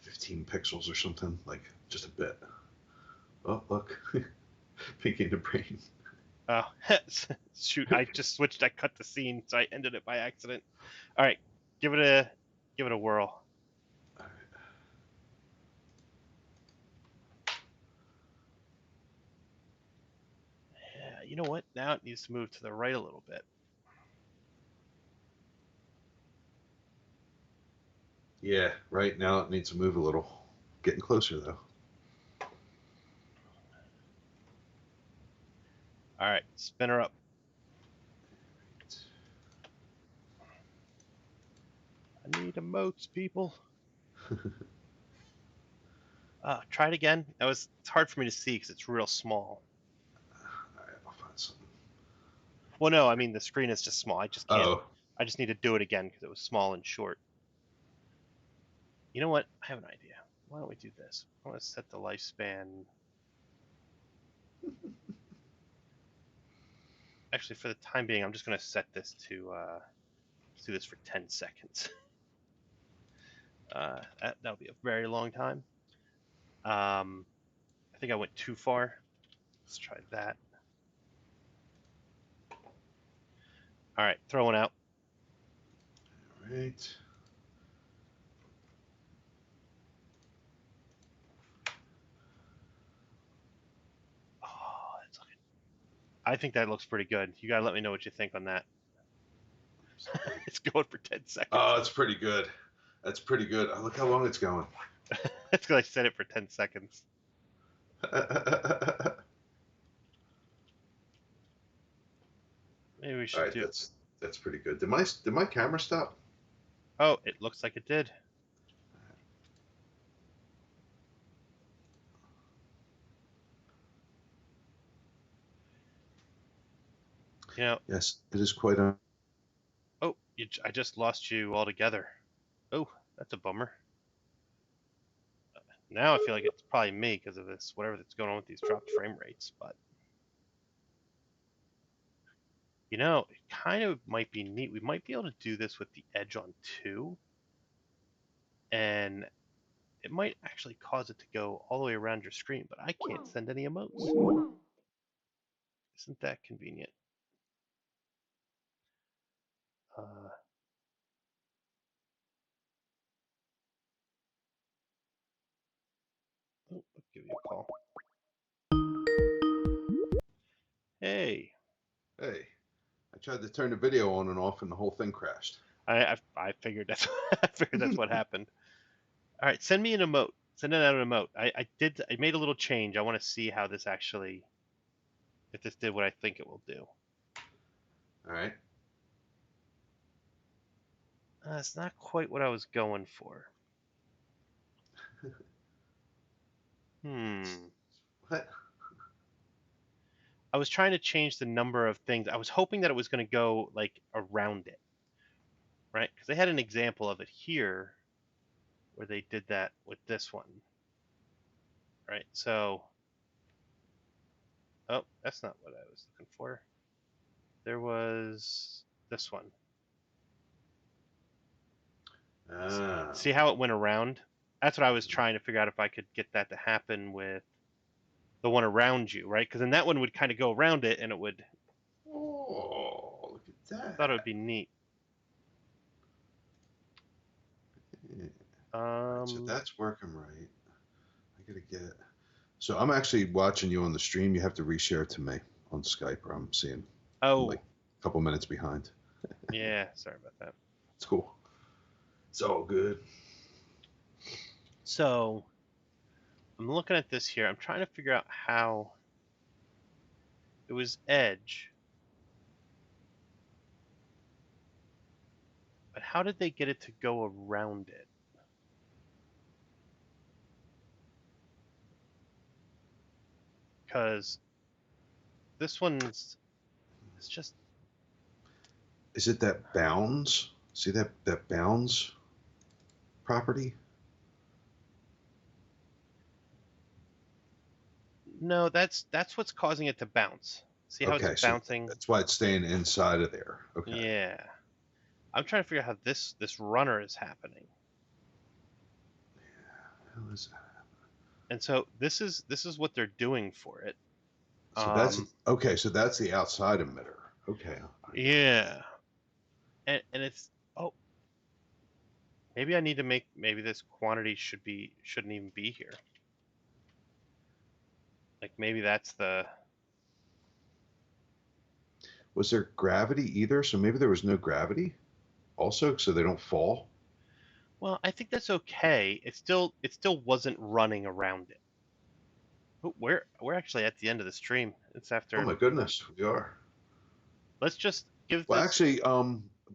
15 pixels or something, like just a bit. Oh, look. Pinky in the brain. Oh, shoot! I just switched. I cut the scene, so I ended it by accident. All right, give it a whirl. All right. Yeah, you know what? Now it needs to move to the right a little bit. Yeah, right now it needs to move a little. Getting closer though. All right, spin her up. I need emotes, people. Try it again. It's hard for me to see because it's real small. All right, I'll find something. Well, no, I mean the screen is just small. I just can't. Oh, I just need to do it again because it was small and short. You know what? I have an idea. Why don't we do this? I want to set the lifespan. Actually, for the time being, I'm just going to set this to. Let's do this for 10 seconds. That'll be a very long time. I think I went too far. Let's try that. All right, throwing out. all right. Oh, that's looking. I think that looks pretty good. You gotta let me know what you think on that. It's going for 10 seconds. Oh, it's pretty good. That's pretty good. Oh, look how long it's going. It's because I set it for 10 seconds. Maybe we All should right, do. that's pretty good. Did my camera stop? Oh, it looks like it did. You know. Yes, it is quite a. Oh, I just lost you altogether. Oh, that's a bummer. Now I feel like it's probably me because of this, whatever that's going on with these dropped frame rates. But you know, it kind of might be neat. We might be able to do this with the edge on 2, and it might actually cause it to go all the way around your screen, but I can't send any emotes. Isn't that convenient? Uh, oh, I'll give you a call. Hey, Hey, I tried to turn the video on and off, and the whole thing crashed. I figured that's I figured that's what happened. All right, send me an emote. Send out an emote. I made a little change. I want to see how this actually, if this did what I think it will do. All right. It's not quite what I was going for. What? I was trying to change the number of things. I was hoping that it was going to go like around it, right? Because they had an example of it here where they did that with this one, right? So, oh, that's not what I was looking for. There was this one. Ah. See how it went around? That's what I was trying to figure out if I could get that to happen with the one around you, right? Because then that one would kind of go around it, and it would. Oh, look at that. Thought it would be neat. Yeah. All right, so Um. that's working right. I gotta get. So I'm actually watching you on the stream. You have to reshare it to me on Skype, or I'm seeing I'm like Oh, a couple minutes behind. yeah. Sorry about that. It's cool. It's all good. So I'm looking at this here. I'm trying to figure out how it was edge, but how did they get it to go around it? Because this one's it's just Is it that bounds? See that bounds property? no. That's what's causing it to bounce. See how it's Okay, so bouncing? that's why it's staying inside of there. Okay. Yeah. I'm trying to figure out how this runner is happening. How is that? And so this is what they're doing for it. So that's okay. So that's the outside emitter. Okay. Yeah. And it's oh, maybe I need to make maybe this quantity shouldn't even be here. Like maybe that's the Was there gravity either? So maybe there was no gravity also, so they don't fall. well, I think that's okay. It still wasn't running around it. Oh, we're actually at the end of the stream. It's Oh after. my goodness, we are. Let's just give Well, this. actually,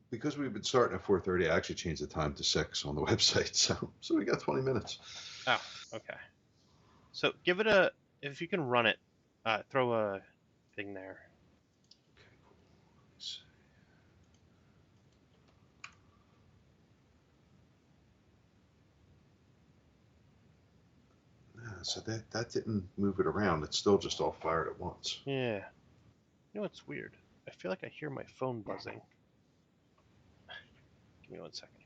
because we've been starting at 4:30, I actually changed the time to 6 on the website, so we got 20 minutes. Oh, okay. So give it a, if you can run it, throw a thing there. Yeah, so that didn't move it around. It's still just all fired at once. Yeah. You know what's weird? I feel like I hear my phone buzzing. Give me 1 second here.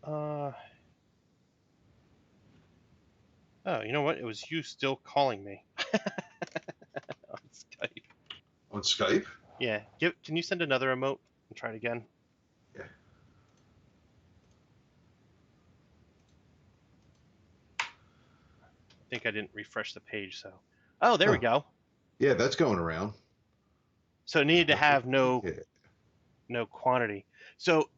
Oh, you know what? It was you still calling me on Skype. On Skype? Yeah. Can you send another emote and try it again? Yeah. I think I didn't refresh the page, so. Oh, there we Oh, go. yeah, that's going around. So it needed to have no Yeah. quantity. So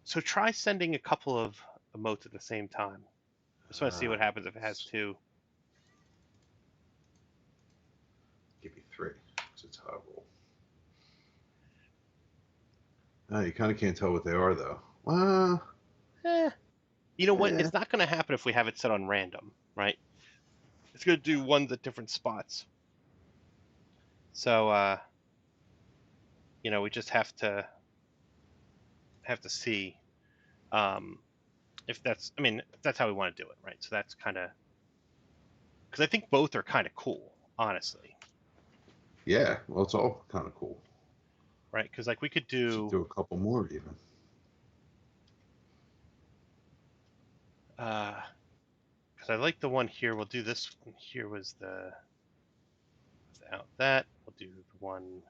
try sending a couple of emotes at the same time. I just want to see what happens if it has two. Give me 3, because it's hot roll. Oh, you kind of can't tell what they are, though. You know what? Eh. It's not going to happen if we have it set on random, right? It's going to do ones at different spots. So, we just have to see if that's. I mean, if that's how we want to do it, right? So that's kind of because I think both are kind of cool, honestly. Yeah, well, it's all kind of cool. Right? Because like we could Should do a couple more even. Because I like the one here. We'll do this one here was without that. We'll do the one.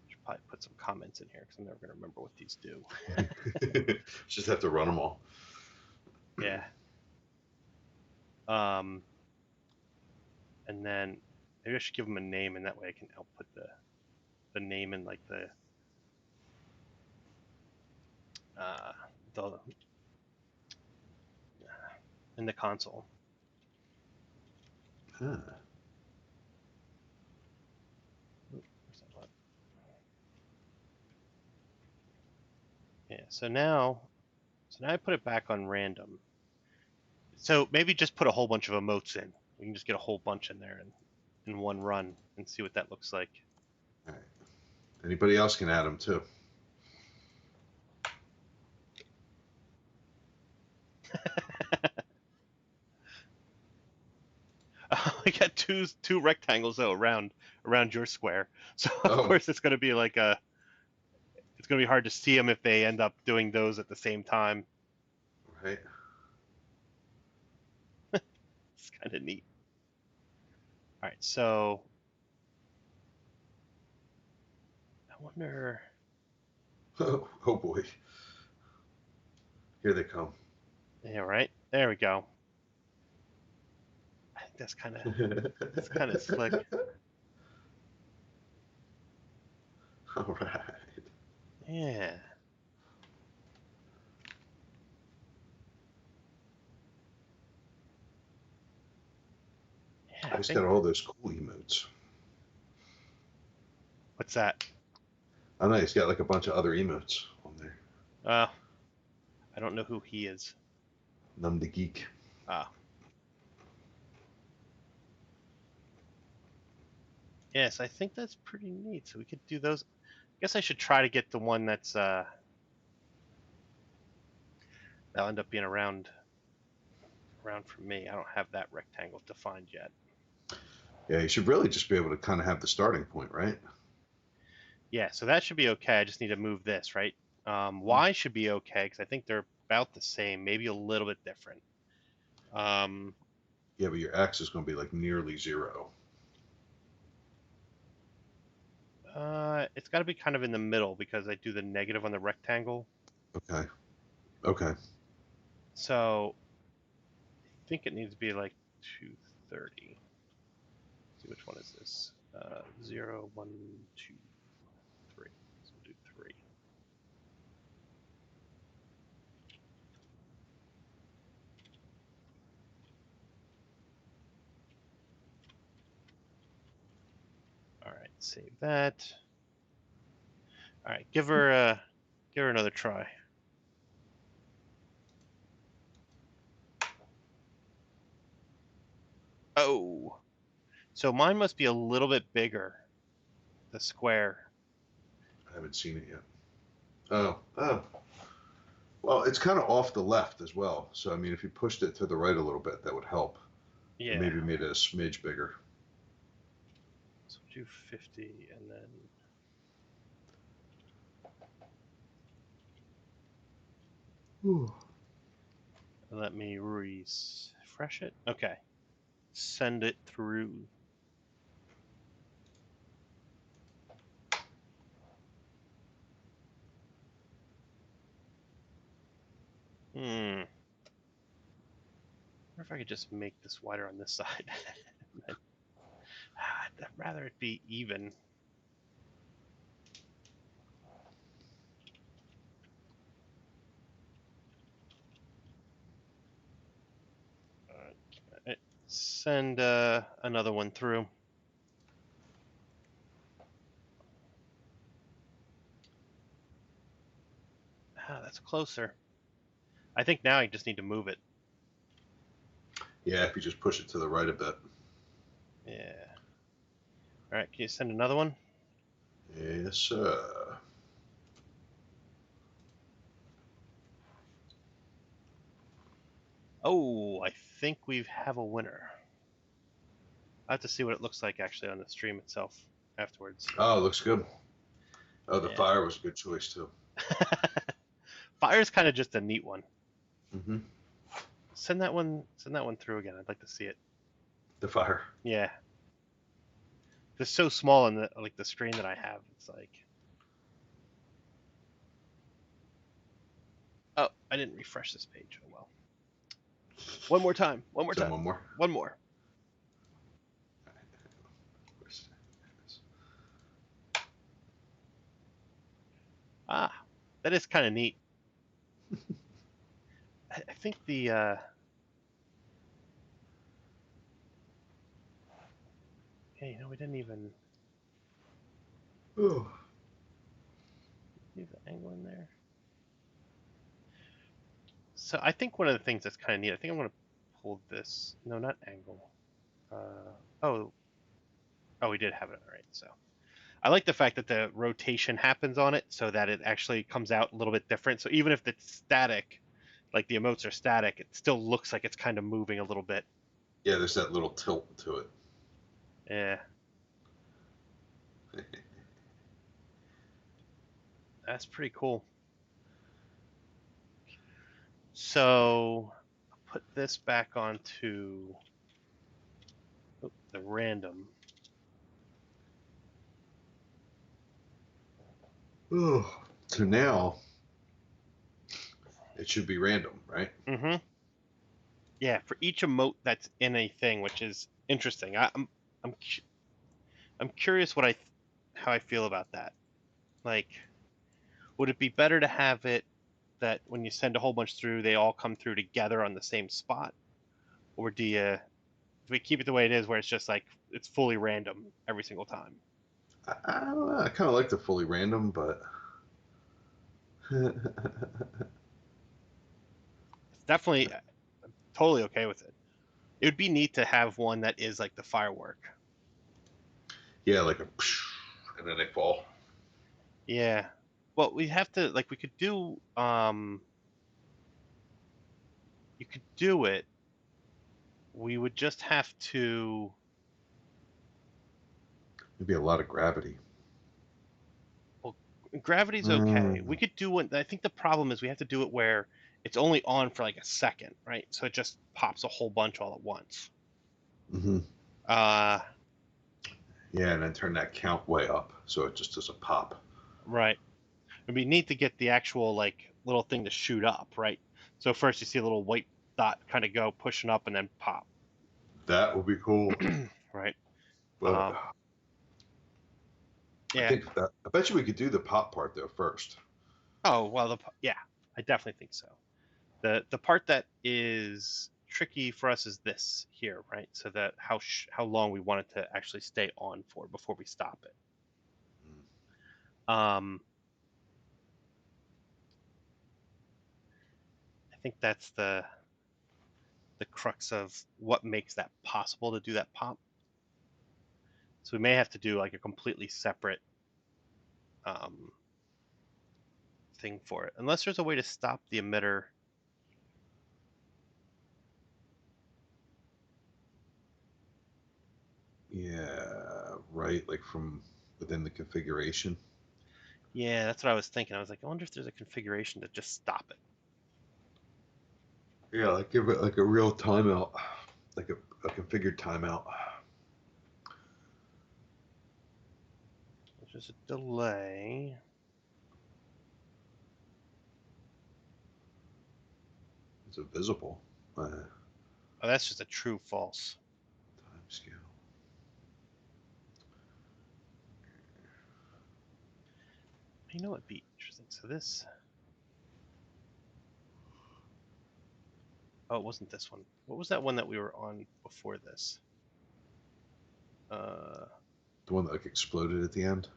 Should probably put some comments in here because I'm never going to remember what these do. Just have to run them all. Yeah. And then maybe I should give them a name, and that way I can output the name in like the in the console. Huh. Yeah. So now I put it back on random. So maybe just put a whole bunch of emotes in. We can just get a whole bunch in there in one run and see what that looks like. All right. Anybody else can add them too. We got two rectangles though around your square. So of Oh, course it's going to be like it's going to be hard to see them if they end up doing those at the same time. right. It's kind of neat. All right, so I wonder. Oh boy. Here they come. Yeah, right. There we go. I think that's kind of slick. All right. Yeah. Yeah, I just got all those cool emotes. What's that? I know he's got like a bunch of other emotes on there. I don't know who he is. Num the Geek. Yes, I think that's pretty neat. So we could do those. I guess I should try to get the one that's that'll end up being around for me. I don't have that rectangle defined yet. Yeah, you should really just be able to kind of have the starting point, right? Yeah, so that should be okay. I just need to move this, right? Y should be okay because I think they're about the same, maybe a little bit different. Yeah, but your X is going to be like nearly 0. It's got to be kind of in the middle because I do the negative on the rectangle. Okay. Okay. So I think it needs to be like 230. Let's see which one is this? 0, 1, 2, 3. So we'll do 3. Save that. All right, give her another try. Oh, so mine must be a little bit bigger. The square. I haven't seen it yet. Oh. Well, it's kind of off the left as well. So I mean, if you pushed it to the right a little bit, that would help. And Yeah. maybe made it a smidge bigger. So do 50 and then. Ooh. Let me refresh it. Okay. Send it through. Hmm. Or if I could just make this wider on this side. I'd rather it be even. Send another one through. That's closer. I think now I just need to move it. Yeah, if you just push it to the right a bit. Yeah. All right, can you send another one? Yes, sir. Oh, I think we have a winner. I have to see what it looks like actually on the stream itself afterwards. Oh, it looks good. Oh, the Yeah. fire was a good choice too. Fire's kind of just a neat one. Mm-hmm. Send that one through again. I'd like to see it. The fire. Yeah. It's so small on the screen that I have. It's like, oh, I didn't refresh this page. Oh well. One more time. One more Send time. one more. One more. Ah, that is kind of neat. I think the yeah, we didn't even Oh. leave the angle in there. So I think one of the things that's kind of neat. I think I'm gonna pull this. No, not angle. Oh, we did have it all right. So I like the fact that the rotation happens on it, so that it actually comes out a little bit different. So even if it's static, like the emotes are static, it still looks like it's kind of moving a little bit. Yeah, there's that little tilt to it. Yeah, that's pretty cool. So I'll put this back onto the random. Oh. So now it should be random, right? Mm-hmm. Yeah, for each emote that's in a thing, which is interesting. I'm I'm curious how I feel about that. Like, would it be better to have it that when you send a whole bunch through, they all come through together on the same spot, or do we keep it the way it is, where it's just like it's fully random every single time? I don't know. I kind of like the fully random, but It's definitely totally okay with it. It would be neat to have one that is like the firework. yeah, like a and then they fall. Yeah. Well, we have to we could do you could do it. We would just have to. Maybe a lot of gravity. Well, gravity's okay. We could do one. I think the problem is we have to do it where it's only on for like a second, right? So it just pops a whole bunch all at once. Mm-hmm. Uh, Yeah, and then turn that count way up so it just does a pop. right. It'd be neat to get the actual little thing to shoot up, right? So first you see a little white dot kind of go pushing up and then pop, That would be cool. right? But I Yeah. think that I bet you we could do the pop part though first. Oh well, yeah, I definitely think so. The part that is tricky for us is this here, right? So that how long we want it to actually stay on for before we stop it. I think that's the crux of what makes that possible to do that pop. So we may have to do like a completely separate um, thing for it, unless there's a way to stop the emitter. Yeah, right. Like from within the configuration. Yeah, that's what I was thinking. I was like, I wonder if there's a configuration to just stop it. Yeah, like give it like a real timeout, like a configured timeout. There's just a delay. Is it visible? Oh, that's just a true false. Time scale. You know what'd be interesting? So this. Oh, it wasn't this one. What was that one that we were on before this? Uh, The one that like exploded at the end.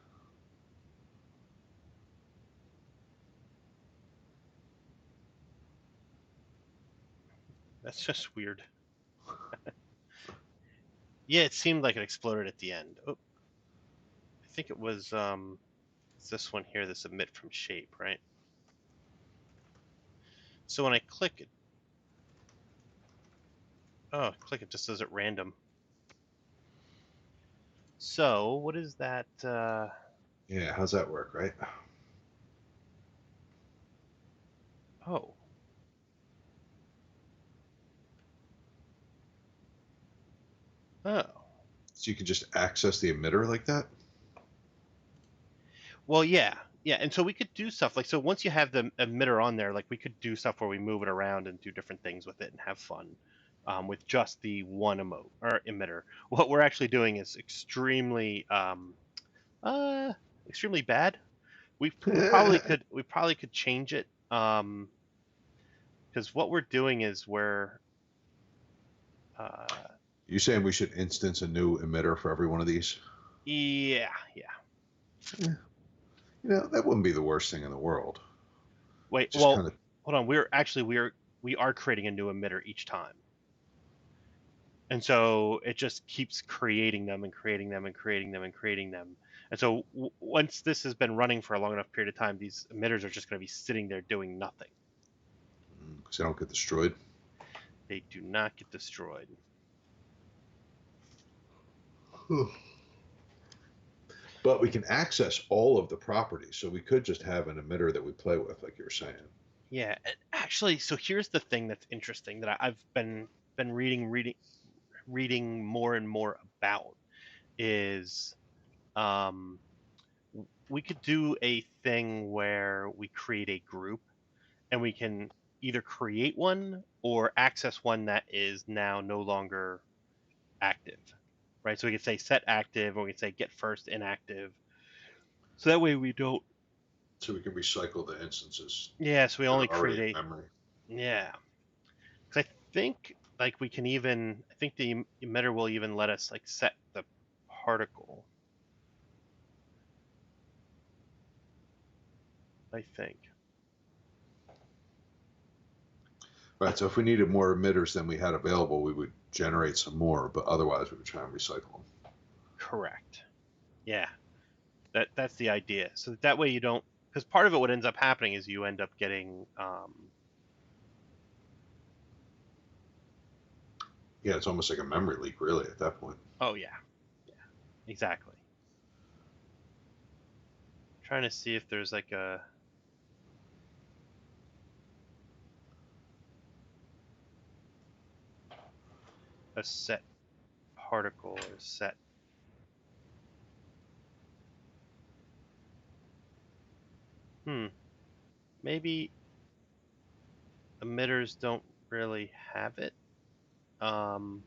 that's just weird. Yeah, it seemed like it exploded at the end. Oh, I think it was it's this one here, this emit from shape, right? So when I click it, oh, click it just does it random. So what is that? Yeah, how's that work, right? Oh, oh. So you can just access the emitter like that? Well, yeah, yeah. And so we could do stuff like so. Once you have the emitter on there, like we could do stuff where we move it around and do different things with it and have fun. With just the one emote or emitter, what we're actually doing is uh, extremely bad. We probably could change it because what we're doing is uh, You saying we should instance a new emitter for every one of these? yeah, yeah. Yeah. You know, that wouldn't be the worst thing in the world. Wait, Just well, kind of. hold on. We are creating a new emitter each time, and so it just keeps creating them and creating them and creating them and creating them. And so once this has been running for a long enough period of time, these emitters are just going to be sitting there doing nothing. Because they don't get destroyed. They do not get destroyed. But we can access all of the properties, so we could just have an emitter that we play with, like you were saying. Yeah, actually, so here's the thing that's interesting that I've been reading more and more about is um, we could do a thing where we create a group and we can either create one or access one that is now no longer active, right? So we could say set active, or we could say get first inactive. So that way we don't. So we can recycle the instances Yeah, so we that only are already create in memory. a. Yeah, because I think like we can even. I think the emitter will even let us like set the particle. I think. Right. So if we needed more emitters than we had available, we would generate some more, but otherwise we would try and recycle them. Correct. Yeah, that's the idea. So that way you don't, because part of it what ends up happening is you end up getting Yeah, it's almost like a memory leak, really, at that point. oh yeah, yeah, exactly. Trying to see if there's like a set particle or set. Maybe emitters don't really have it. Um,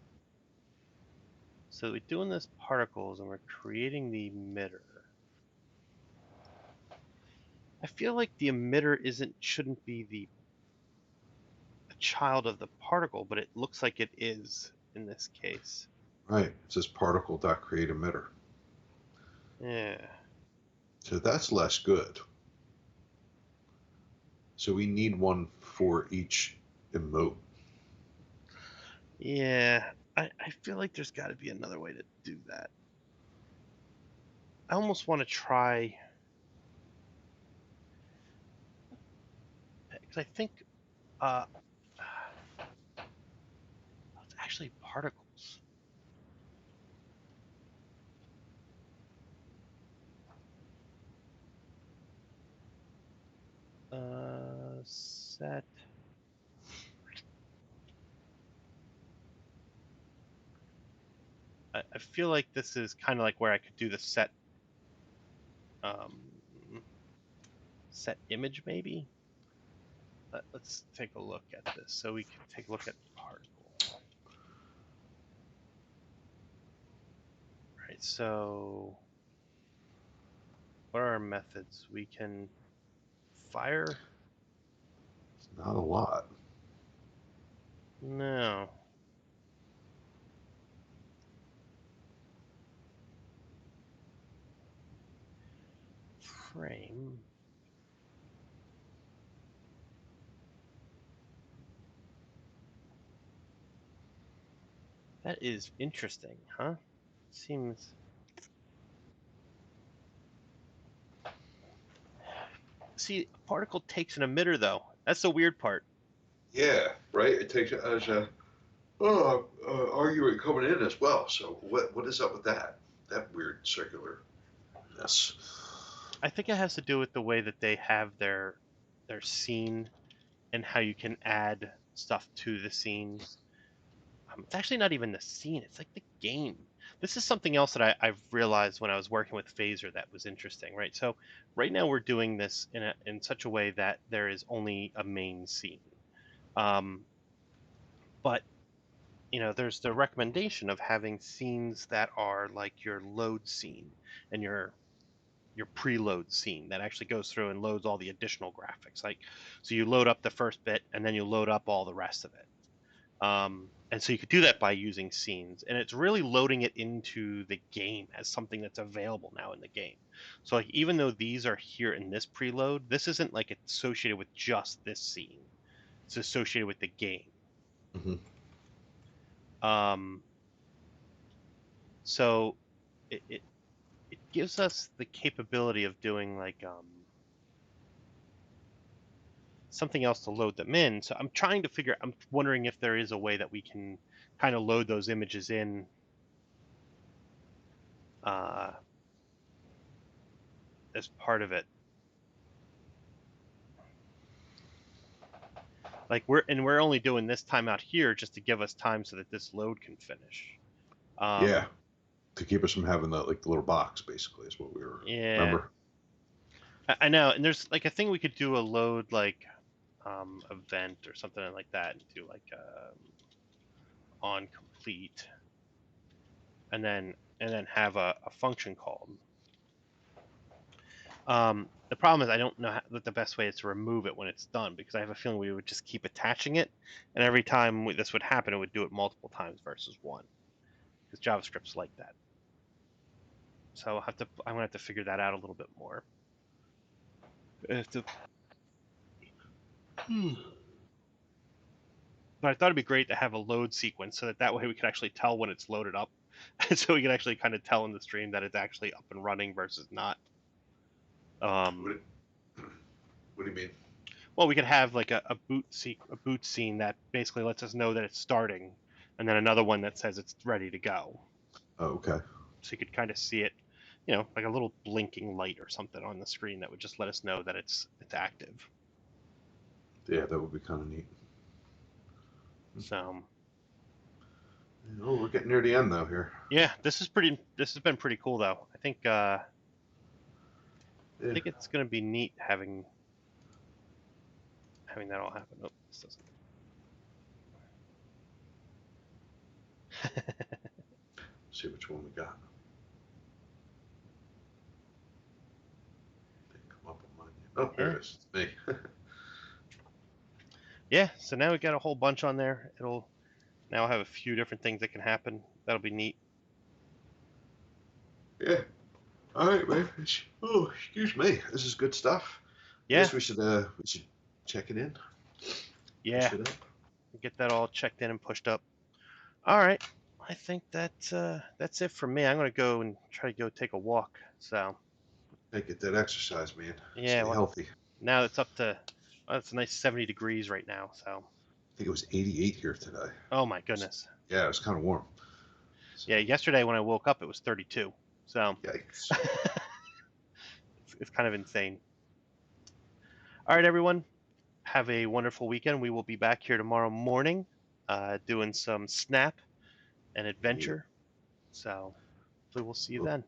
so we're doing this particles and we're creating the emitter. I feel like the emitter shouldn't be the a child of the particle, but it looks like it is in this case. Right. It says particle dot create emitter. Yeah. So that's less good. So we need one for each emote. Yeah, I feel like there's got to be another way to do that. I almost want to try, because I think uh, it's actually particles. Set. I feel like this is kind of like where I could do the um, set image maybe. Let's take a look at this. So we can take a look at particle. Right. So what are our methods? We can fire. It's not a lot. No. Frame. That is interesting, huh? Seems. See, a particle takes an emitter though. That's the weird part. Yeah, right. It takes it as a argument coming in as well. So what is up with that? That weird circularness. I think it has to do with the way that they have their scene and how you can add stuff to the scene. It's actually not even the scene; it's like the game. This is something else that I've realized when I was working with Phaser that was interesting, right? So right now we're doing this in such a way that there is only a main scene, um, but there's the recommendation of having scenes that are like your load scene and your preload scene that actually goes through and loads all the additional graphics. Like, so you load up the first bit and then you load up all the rest of it. And so you could do that by using scenes, and it's really loading it into the game as something that's available now in the game. So like even though these are here in this preload, this isn't like associated with just this scene. It's associated with the game. Mm-hmm. Um, so it gives us the capability of doing like something else to load them in. So I'm wondering if there is a way that we can kind of load those images in uh, as part of it. Like we're only doing this time out here just to give us time so that this load can finish. Yeah, Um, to keep us from having the little box, basically, is what we were. yeah, Remember? I know. And there's like a thing we could do a load like event or something like that, and do like on complete, and then have a function called. The problem is I don't know what the best way is to remove it when it's done, because I have a feeling we would just keep attaching it, and every time this would happen, it would do it multiple times versus one, because JavaScript's like that. So I'm gonna have to figure that out a little bit more. I have to, but I thought it'd be great to have a load sequence so that way we could actually tell when it's loaded up, so we can actually kind of tell in the stream that it's actually up and running versus not. What, Um, what do you mean? well, we could have like a boot scene that basically lets us know that it's starting, and then another one that says it's ready to go. Oh, okay. So you could kind of see it, like a little blinking light or something on the screen that would just let us know that it's active. Yeah, that would be kind of neat. So Oh, we're getting near the end though here. yeah, this has been pretty cool though. I Yeah. think it's gonna be neat having that all happen. Oh, this doesn't. See which one we got. Didn't come up on mine yet. Oh, there Yeah, it is. It's me. yeah. So now we got a whole bunch on there. It'll now have a few different things that can happen. That'll be neat. Yeah. All right, man. Oh, excuse me. This is good stuff. I Yeah, guess we should check it in. Push yeah. it up. Get that all checked in and pushed up. All right. I think that's it for me. I'm gonna go and try to go take a walk. So Hey, get that exercise, man. yeah, Stay well, healthy. now it's up to it's a nice 70 degrees right now. So I think it was 88 here today. oh my goodness. Yeah, it was kind of warm. So, Yeah, yesterday when I woke up it was 32. So yikes. it's kind of insane. All right, everyone. Have a wonderful weekend. We will be back here tomorrow morning, doing some snap and Yeah. adventure. So hopefully we'll see you Well, then.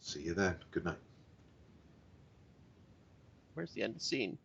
see you then. Good night. Where's the end scene?